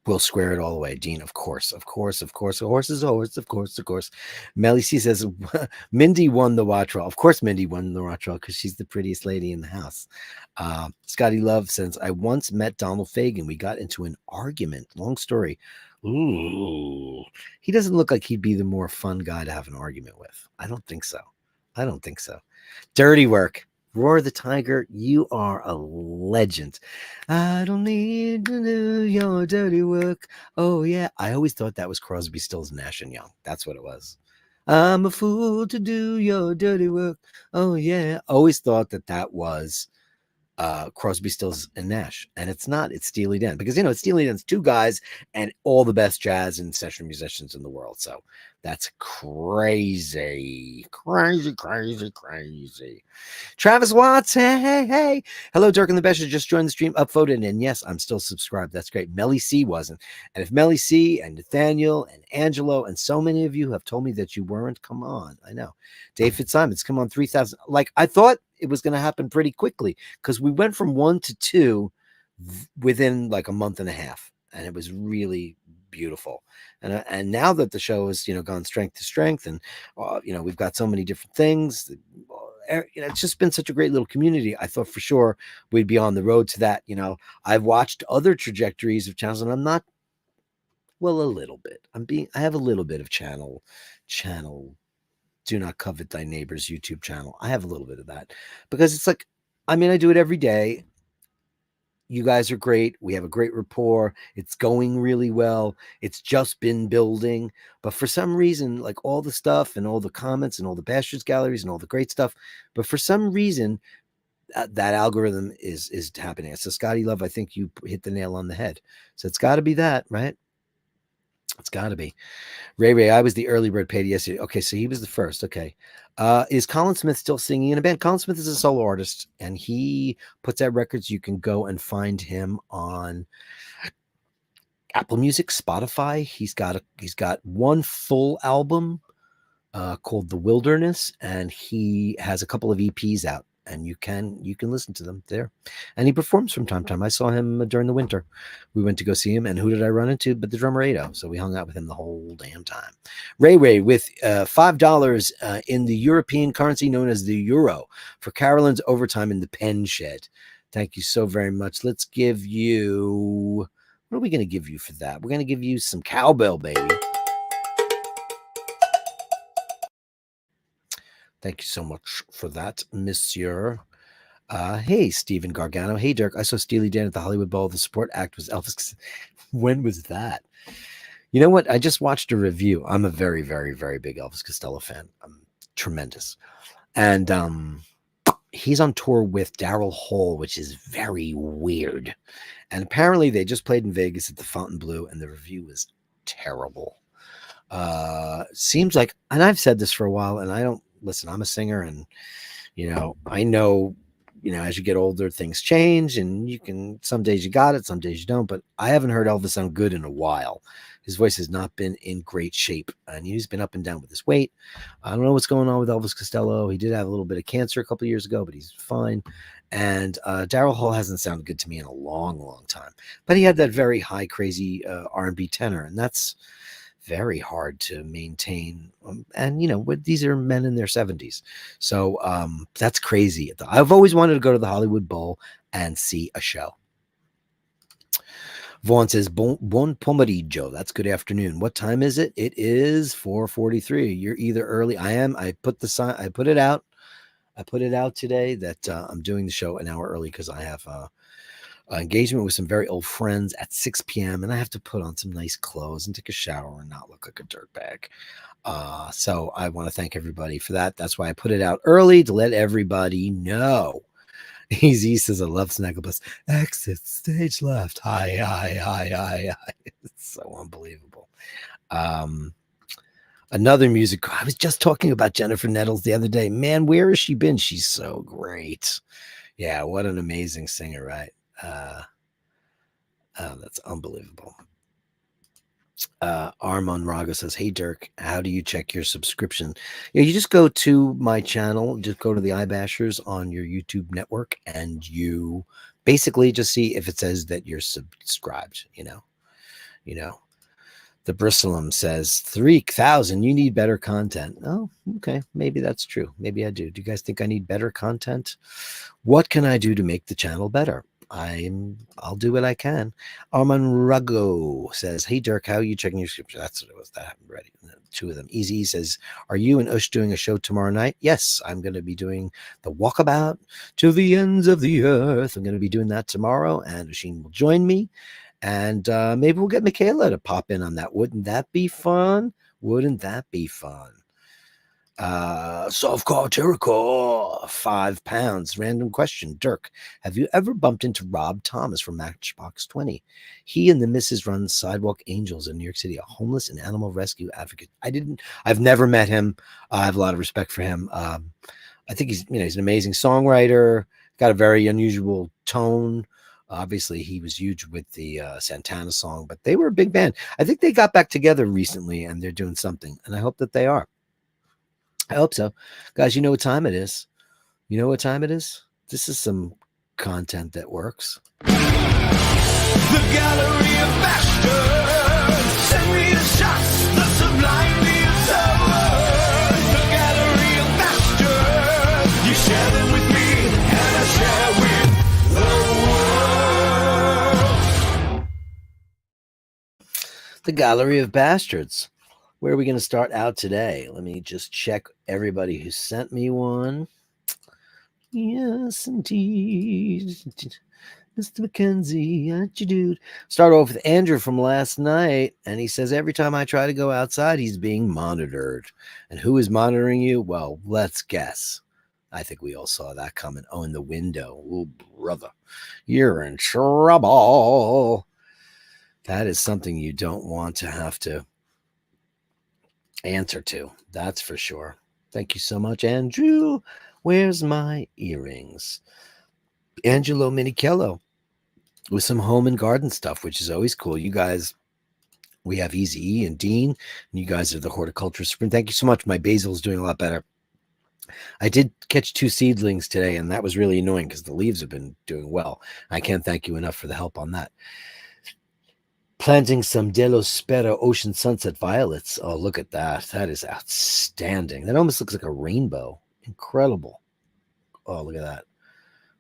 will square it all the way. Dean, of course. A horse is a horse, of course. Melly C says, Mindy won the Wattrell. Of course Mindy won the Wattrell, because she's the prettiest lady in the house. Scotty Love says, I once met Donald Fagen. We got into an argument. Long story. Ooh. He doesn't look like he'd be the more fun guy to have an argument with. I don't think so. Dirty work. Roar the Tiger, you are a legend. I don't need to do your dirty work. Oh, yeah. I always thought that was Crosby, Stills, Nash and Young. That's what it was. I'm a fool to do your dirty work. Oh, yeah. Always thought that was Crosby, Stills, and Nash. And it's not. It's Steely Dan. Because, Steely Dan's two guys and all the best jazz and session musicians in the world. So That's crazy. Crazy, crazy, crazy. Travis Watts, hey. Hello, Dirk and the Bashers. Just joined the stream, upvoted, and yes, I'm still subscribed. That's great. Melly C wasn't. And if Melly C and Nathaniel and Angelo and so many of you have told me that you weren't, come on. I know. Dave Fitzsimons, come on, 3,000. Like, I thought it was going to happen pretty quickly because we went from 1 to 2 within like a month and a half. And it was really beautiful. And now that the show has, gone strength to strength, and we've got so many different things, it's just been such a great little community. I thought for sure we'd be on the road to that. I've watched other trajectories of channels, and I'm not, well, a little bit. I have a little bit of channel. Do not covet thy neighbor's YouTube channel. I have a little bit of that because it's like, I do it every day. You guys are great. We have a great rapport. It's going really well. It's just been building. But for some reason, like all the stuff and all the comments and all the Bastards galleries and all the great stuff, but for some reason, that algorithm is happening. So Scotty Love, I think you hit the nail on the head. So it's got to be that, right? It's got to be. Ray, I was the early bird paid yesterday. Okay, so he was the first. Okay. Is Colin Smith still singing in a band? Colin Smith is a solo artist, and he puts out records. You can go and find him on Apple Music, Spotify. He's got one full album called The Wilderness, and he has a couple of EPs out, and you can listen to them there. And he performs from time to time. I saw him during the winter. We went to go see him, and who did I run into but the drummer Ado? So we hung out with him the whole damn time. Ray with $5 in the European currency known as the euro for Carolyn's overtime in the pen shed. Thank you so very much. Let's give you, what are we going to give you for that? We're going to give you some cowbell, baby. Thank you so much for that, monsieur. Hey, Stephen Gargano. Hey, Dirk. I saw Steely Dan at the Hollywood Bowl. The support act was Elvis. When was that? You know what? I just watched a review. I'm a very, very, very big Elvis Costello fan. Tremendous. And he's on tour with Daryl Hall, which is very weird. And apparently they just played in Vegas at the Fontainebleau, and the review was terrible. Seems like, and I've said this for a while, and I don't, listen, I'm a singer, and I know, as you get older, things change, and some days you got it, some days you don't. But I haven't heard Elvis sound good in a while. His voice has not been in great shape, and he's been up and down with his weight. I don't know what's going on with Elvis Costello. He did have a little bit of cancer a couple of years ago, but he's fine. And Daryl Hall hasn't sounded good to me in a long, long time. But he had that very high, crazy R&B tenor, and that's very hard to maintain. And these are men in their 70s, so that's crazy. I've always wanted to go to the Hollywood Bowl and see a show. Vaughn says bon pomeriggio. That's good afternoon. What time is it? It is 4:43. You're either early. I am. I put it out today that I'm doing the show an hour early because I have engagement with some very old friends at 6 p.m. and I have to put on some nice clothes and take a shower and not look like a dirtbag. So I want to thank everybody for that. That's why I put it out early, to let everybody know. Easy says, I love Snagglepuss. Exit stage left. Hi. It's so unbelievable. Another music. I was just talking about Jennifer Nettles the other day. Man, where has she been? She's so great. Yeah, what an amazing singer, right? That's unbelievable. Armand Raga says, hey Dirk, how do you check your subscription? You just go to my channel, just go to the iBashers on your YouTube network, and you basically just see if it says that you're subscribed. The Bristolum says 3,000. You need better content. Oh, okay. Maybe that's true. Maybe I do. Do you guys think I need better content? What can I do to make the channel better? I'll do what I can. Armand Rago says, hey Dirk, how are you checking your scripture? That's what it was. That happened already. Two of them. Easy says, are you and Ush doing a show tomorrow night? Yes, I'm going to be doing the walkabout to the ends of the earth. I'm going to be doing that tomorrow, and Usheen will join me. And maybe we'll get Michaela to pop in on that. Wouldn't that be fun? Wouldn't that be fun? Softcore Jericho, £5. Random question. Dirk, have you ever bumped into Rob Thomas from Matchbox 20? He and the Missus run Sidewalk Angels in New York City, a homeless and animal rescue advocate. I've never met him. I have a lot of respect for him. I think he's an amazing songwriter, got a very unusual tone. Obviously, he was huge with the Santana song, but they were a big band. I think they got back together recently and they're doing something, and I hope that they are. I hope so. Guys, you know what time it is. You know what time it is? This is some content that works. The Gallery of Bashtards. Send me the shots, the sublime, the absurd. The Gallery of Bashtards. You share them with me, and I share with the world. The Gallery of Bastards. Where are we going to start out today? Let me just check everybody who sent me one. Yes, indeed. Mr. McKenzie, aren't you, dude? Start off with Andrew from last night, and he says, every time I try to go outside, he's being monitored. And who is monitoring you? Well, let's guess. I think we all saw that coming. Oh, in the window. Oh, brother, you're in trouble. That is something you don't want to have to answer to, that's for sure. Thank you so much, Andrew. Where's my earrings? Angelo Minichello with some home and garden stuff, which is always cool. You guys, we have Easy E and Dean, and you guys are the horticulturist. Thank you so much. My basil's doing a lot better. I did catch 2 seedlings today, and that was really annoying because the leaves have been doing well. I can't thank you enough for the help on that. Planting some De Los Spera Ocean Sunset Violets. Oh, look at that. That is outstanding. That almost looks like a rainbow. Incredible. Oh, look at that.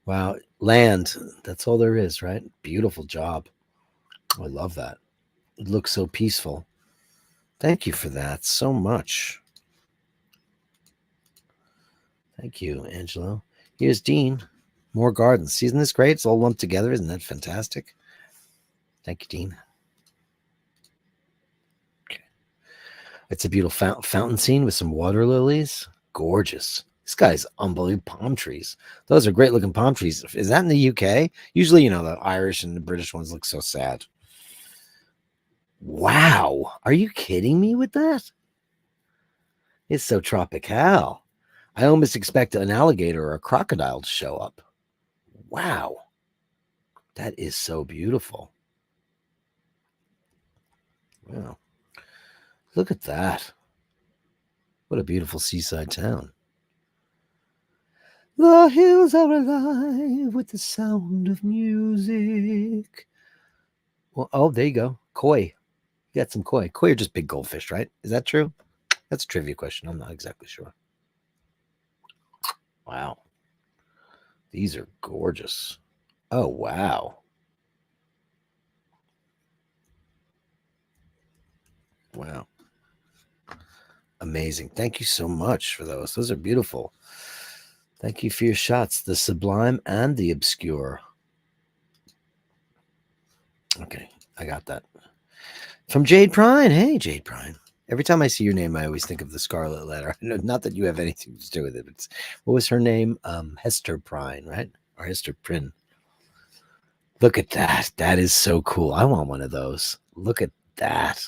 Wow. Land. That's all there is, right? Beautiful job. Oh, I love that. It looks so peaceful. Thank you for that so much. Thank you, Angelo. Here's Dean. More gardens. Isn't this great? It's all lumped together. Isn't that fantastic? Thank you, Dean. It's a beautiful fountain scene with some water lilies. Gorgeous. This guy's unbelievable. Palm trees. Those are great looking palm trees. Is that in the UK? Usually, the Irish and the British ones look so sad. Wow. Are you kidding me with that? It's so tropical. I almost expect an alligator or a crocodile to show up. Wow. That is so beautiful. Wow. Look at that. What a beautiful seaside town. The hills are alive with the sound of music. Well, oh, there you go. Koi. You got some koi. Koi are just big goldfish, right? Is that true? That's a trivia question. I'm not exactly sure. Wow. These are gorgeous. Oh, wow. Wow. Amazing. Thank you so much for those. Those are beautiful. Thank you for your shots. The sublime and the obscure. Okay, I got that. From Jade Prine. Hey, Jade Prine. Every time I see your name, I always think of the Scarlet Letter. Not that you have anything to do with it. But what was her name? Hester Prine, right? Or Hester Prynne. Look at that. That is so cool. I want one of those. Look at that.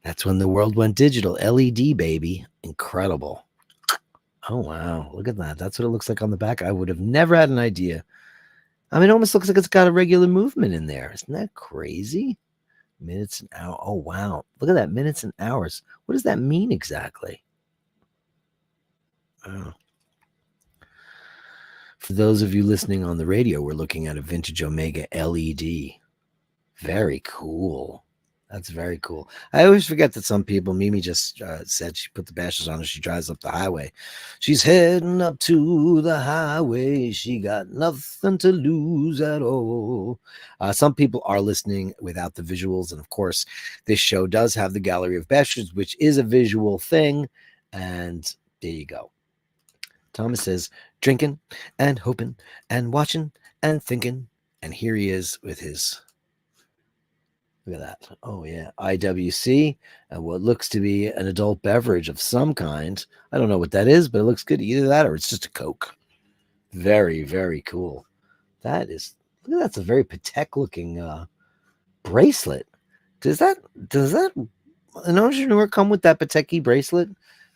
That's when the world went digital. LED, baby. Incredible. Oh, wow. Look at that. That's what it looks like on the back. I would have never had an idea. I mean, it almost looks like it's got a regular movement in there. Isn't that crazy? Minutes and hours. Oh, wow. Look at that. Minutes and hours. What does that mean exactly? Oh. For those of you listening on the radio, we're looking at a vintage Omega LED. Very cool. That's very cool. I always forget that some people, Mimi just said she put the Bashers on as she drives up the highway. She's heading up to the highway. She got nothing to lose at all. Some people are listening without the visuals. And of course, this show does have the Gallery of Bashers, which is a visual thing. And there you go. Thomas says, drinking and hoping and watching and thinking. And here he is with his Look at that. Oh, yeah. IWC and what looks to be an adult beverage of some kind. I don't know what that is, but it looks good. Either that or it's just a Coke. Very, very cool. That is, look at that's a very Patek looking bracelet. Does that an entrepreneur come with that Patek bracelet?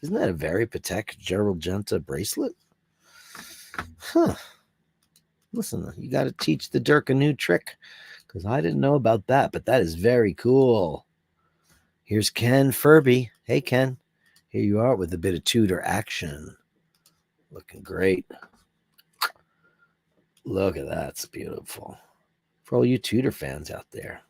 Isn't that a very Patek Gerald Genta bracelet? Huh. Listen, you got to teach the Dirk a new trick because I didn't know about that, but that is very cool. Here's Ken Furby. Hey, Ken. Here you are with a bit of Tudor action. Looking great. Look at that. It's beautiful. For all you Tudor fans out there,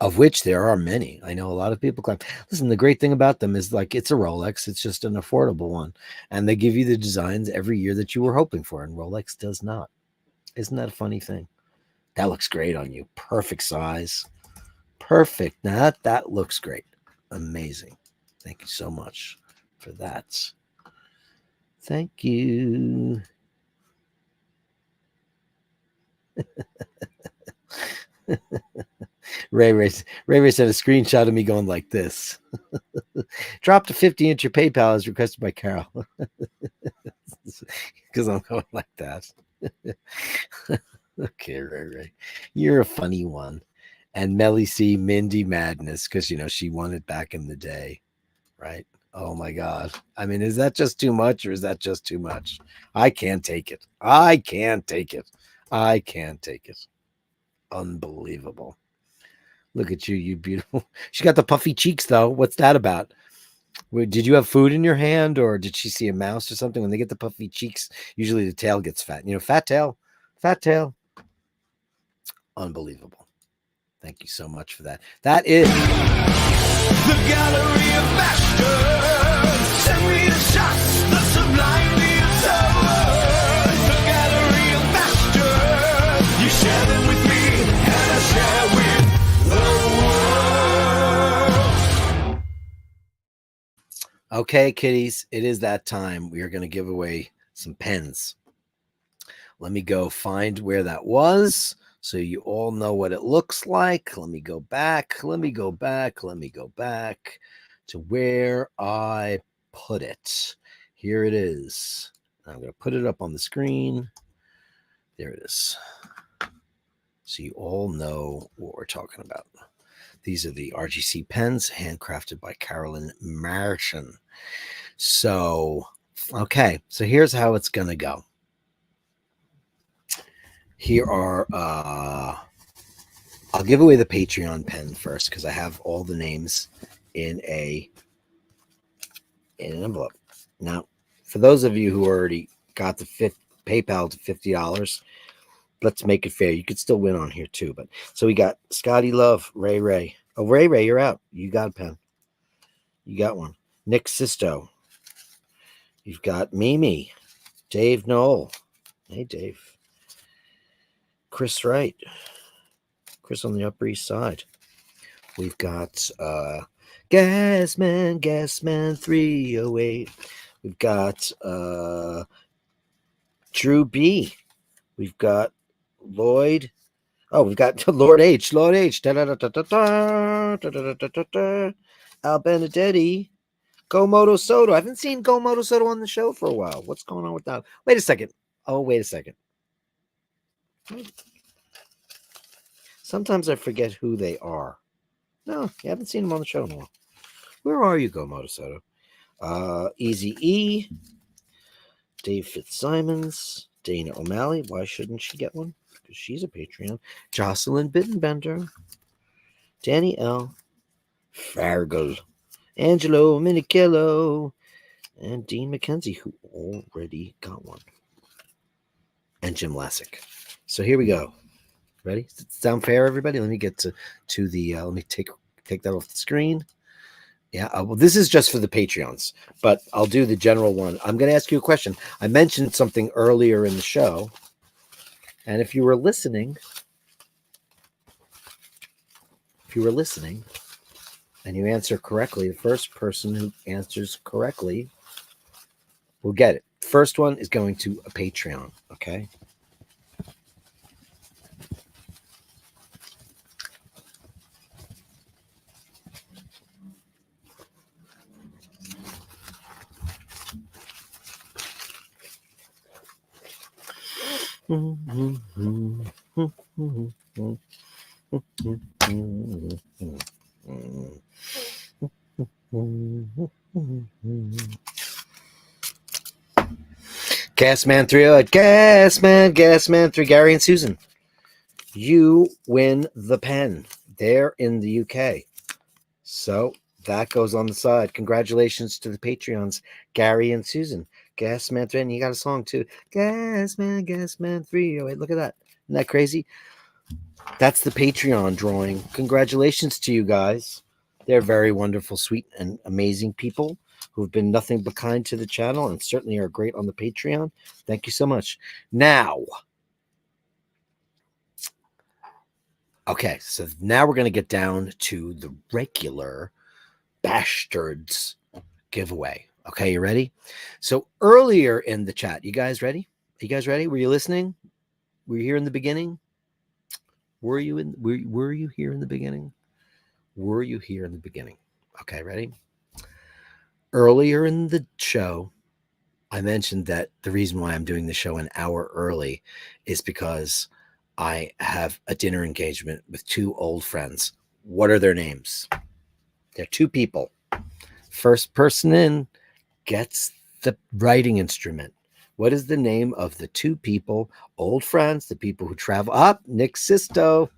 of which there are many. I know a lot of people claim. Listen, the great thing about them is like it's a Rolex. It's just an affordable one. And they give you the designs every year that you were hoping for, and Rolex does not. Isn't that a funny thing? That looks great on you. Perfect size. Perfect. Now that looks great. Amazing. Thank you so much for that. Thank you. Ray sent a screenshot of me going like this. Drop to 50 into your PayPal as requested by Carol. Because I'm going like that. Okay, Ray. You're a funny one. And Melly C, Mindy Madness, because, you know, she won it back in the day, right? Oh, my God. I mean, is that just too much or is that just too much? I can't take it. I can't take it. I can't take it. Unbelievable. Look at you, you beautiful. She got the puffy cheeks, though. What's that about? Did you have food in your hand or did she see a mouse or something? When they get the puffy cheeks, usually the tail gets fat. You know, fat tail. Unbelievable. Thank you so much for that. That is the Gallery of Bashtards. Send me the shots, the sublime, the absurd. The Gallery of Bashtards. You share them with me, and I share with the world. Okay, kiddies, it is that time. We are going to give away some pens. Let me go find where that was so you all know what it looks like. Let me go back to where I put it. Here it is. I'm going to put it up on the screen. There it is. So you all know what we're talking about. These are the RGC pens, handcrafted by Carolyn Martian. So, okay, so here's how it's going to go. Here are, I'll give away the Patreon pen first because I have all the names in an envelope. Now, for those of you who already got the PayPal to $50, let's make it fair. You could still win on here too. But so we got Scotty Love, Ray. Oh, Ray, you're out. You got a pen. You got one. Nick Sisto. You've got Mimi. Dave Knoll. Hey, Dave. Chris Wright. Chris on the Upper East Side. We've got Gasman 308. We've got Drew B. We've got Lloyd. Oh, we've got Lord H. Al Benedetti. Gomoto Soto. I haven't seen Gomoto Soto on the show for a while. What's going on with that? Wait a second. Sometimes I forget who they are. No, you haven't seen them on the show in a while. Where are you, Gomoto Soto? Easy E. Dave Fitzsimons. Dana O'Malley. Why shouldn't she get one? Because she's a Patreon. Jocelyn Bittenbender. Danny L. Fargal. Angelo Minichello. And Dean McKenzie, who already got one. And Jim Lassick. So here we go. Ready? Does it sound fair, everybody? Let me get to the, let me take that off the screen. Yeah, well, this is just for the Patreons, but I'll do the general one. I'm going to ask you a question. I mentioned something earlier in the show, and if you were listening, and you answer correctly, the first person who answers correctly will get it. First one is going to a Patreon, okay? Gasman 308, Gasman 3, Gary and Susan. You win the pen. They're in the UK. So that goes on the side. Congratulations to the Patreons, Gary and Susan. Gasman 3, and you got a song too. Gasman 308. Look at that. Isn't that crazy? That's the Patreon drawing. Congratulations to you guys. They're very wonderful, sweet, and amazing people who've been nothing but kind to the channel and certainly are great on the Patreon. Thank you so much. Now, okay, so now we're going to get down to the regular Bastards giveaway. Okay, you ready? So earlier in the chat, you guys ready? Are you guys ready? Were you listening? Were you here in the beginning? Were you here in the beginning? Were you here in the beginning? Okay, ready? Earlier in the show, I mentioned that the reason why I'm doing the show an hour early is because I have a dinner engagement with two old friends. What are their names? They're two people. First person in gets the writing instrument. What is the name of the two people, old friends, the people who travel up? Nick Sisto.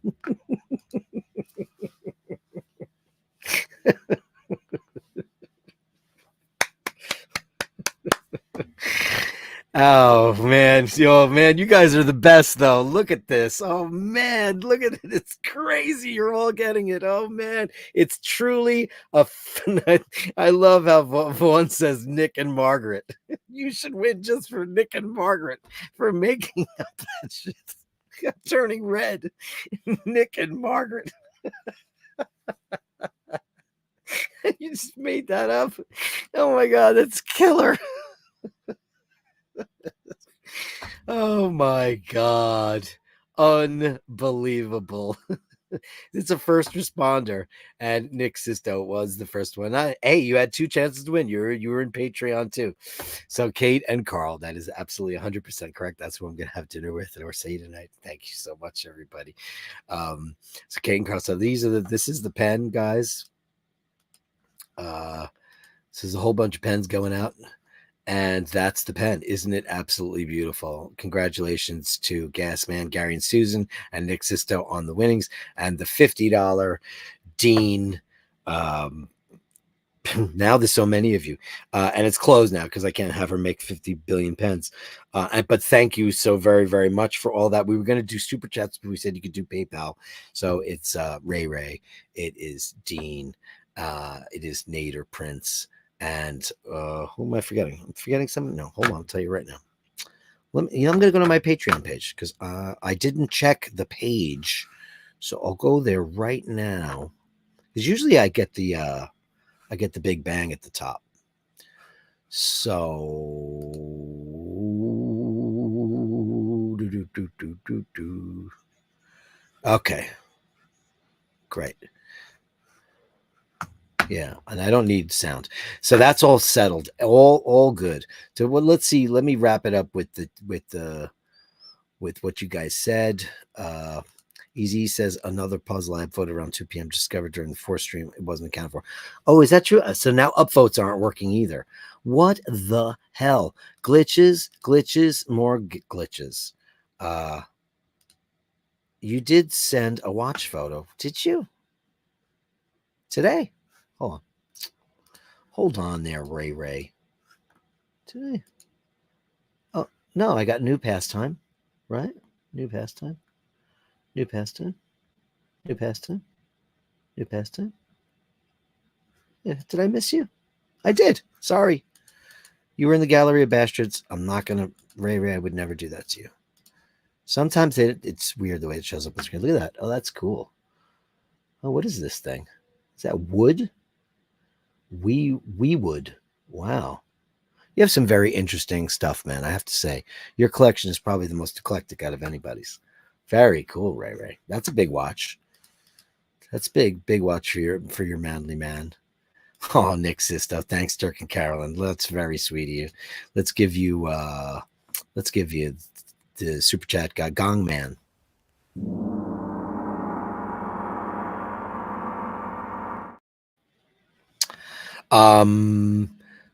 Oh man, you guys are the best though. Look at this. Oh man, look at it. It's crazy. You're all getting it. Oh man, it's truly a. I love how Vaughn says Nick and Margaret. You should win just for Nick and Margaret for making up that shit. I'm turning red. Nick and Margaret. You just made that up. Oh my god, that's killer. Oh my god, unbelievable. It's a first responder, and Nick Sisto was the first one. Hey, you had two chances to win. You were in Patreon too. So Kate and Carl, that is absolutely 100% correct. That's who I'm gonna have dinner with or say tonight. Thank you so much, everybody. So Kate and Carl, so this is the pen, guys. This is a whole bunch of pens going out. And that's the pen. Isn't it absolutely beautiful? Congratulations to Gasman, Gary and Susan, and Nick Sisto on the winnings. And the $50 Dean. Now there's so many of you. And it's closed now because I can't have her make 50 billion pens. But thank you so very, very much for all that. We were going to do super chats, but we said you could do PayPal. So it's Ray. It is Dean. It is Nader Prince. And who am I forgetting? I'm forgetting something. No, hold on. I'll tell you right now. I'm going to go to my Patreon page because I didn't check the page. So I'll go there right now. Because usually I get the big bang at the top. So okay. Great. Yeah, and I don't need sound. So that's all settled. All good. So let's see. Let me wrap it up with what you guys said. Easy says another puzzle I upvoted around 2 p.m. discovered during the fourth stream. It wasn't accounted for. Oh, is that true? So now upvotes aren't working either. What the hell? Glitches, more glitches. You did send a watch photo, did you? Today? Hold on there, Ray. Today. Oh, no, I got new pastime, right? New pastime. Yeah, did I miss you? I did. Sorry. You were in the Gallery of Bastards. I'm not going to, Ray, I would never do that to you. Sometimes it's weird the way it shows up on the screen. Look at that. Oh, that's cool. Oh, what is this thing? Is that wood? We would. Wow. You have some very interesting stuff, man. I have to say, your collection is probably the most eclectic out of anybody's. Very cool, Ray. That's a big watch. That's big watch for your manly man. Oh, Nick Sisto. Thanks, Dirk and Carolyn. That's very sweet of you. Let's give you the super chat guy, Gong Man.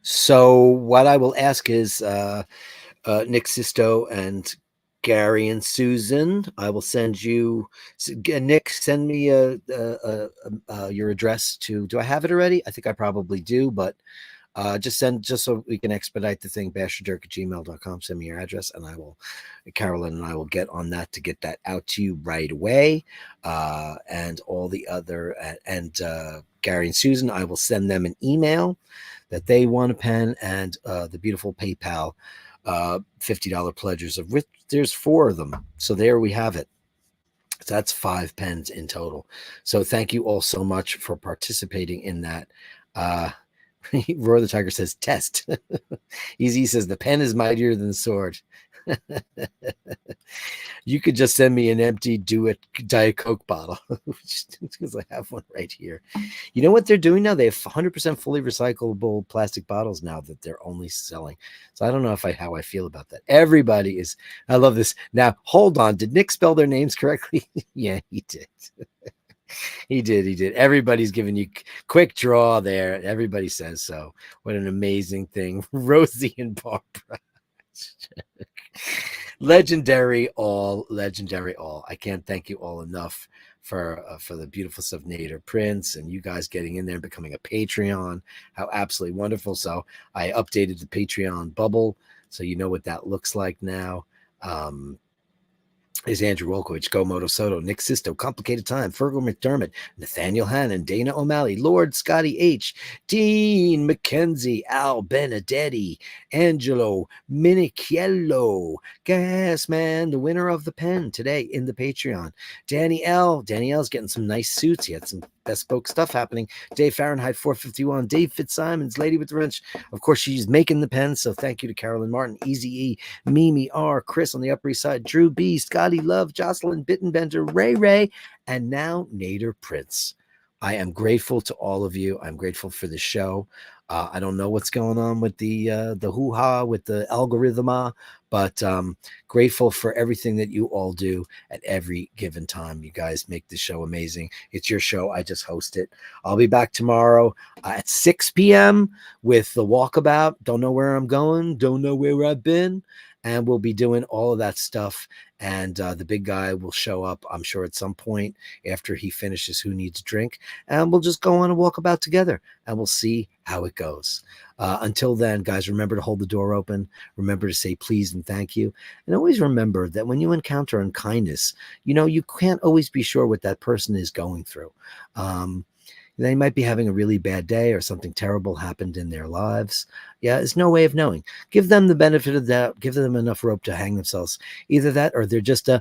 So what I will ask is Nick Sisto and Gary and Susan, I will send you, Nick, send me your address to, do I have it already? I think I probably do, but just so we can expedite the thing, basherdirk@gmail.com. Send me your address, and Carolyn and I will get on that to get that out to you right away. And all the other, Gary and Susan, I will send them an email that they want a pen, and the beautiful PayPal $50 pledges, of which there's 4 of them. So there we have it. So that's 5 pens in total. So thank you all so much for participating in that. Roar the Tiger says test. Easy says the pen is mightier than the sword. You could just send me an empty Diet Coke bottle, because I have one right here. You know what they're doing now? They have 100% fully recyclable plastic bottles now that they're only selling. So I don't know how I feel about that. Everybody is. I love this. Now, hold on. Did Nick spell their names correctly? Yeah, he did. He did. Everybody's giving you quick draw there. Everybody says so. What an amazing thing. Rosie and Barbara. Legendary all. I can't thank you all enough for the beautiful stuff, Nader Prince, and you guys getting in there and becoming a Patreon. How absolutely wonderful. So I updated the Patreon bubble, so you know what that looks like now. Is Andrew Wolkowicz, Go Moto Soto, Nick Sisto, Complicated Time, Fergal McDermott, Nathaniel Hannon, Dana O'Malley, Lord Scotty H, Dean McKenzie, Al Benedetti, Angelo Minichiello, Gasman, the winner of the pen today in the Patreon. Danny L. Danny L's getting some nice suits. He had some bespoke stuff happening. Dave Fahrenheit 451, Dave Fitzsimons, Lady with the Wrench. Of course, she's making the pen, so thank you to Carolyn Martin, Easy E, Mimi R, Chris on the Upper East Side, Drew B, Scotty Love, Jocelyn Bittenbender, Ray, and now Nader Prince. I am grateful to all of you. I'm grateful for the show. I don't know what's going on with the hoo-ha, with the algorithm, but grateful for everything that you all do at every given time. You guys make the show amazing. It's your show. I just host it. I'll be back tomorrow at 6 p.m. with the Walkabout. Don't know where I'm going. Don't know where I've been. And we'll be doing all of that stuff. And the big guy will show up, I'm sure, at some point after he finishes Who Needs a Drink. And we'll just go on a walkabout together, and we'll see how it goes. Until then, guys, remember to hold the door open. Remember to say please and thank you. And always remember that when you encounter unkindness, you can't always be sure what that person is going through. They might be having a really bad day, or something terrible happened in their lives. Yeah, there's no way of knowing. Give them the benefit of that. Give them enough rope to hang themselves. Either that, or they're just a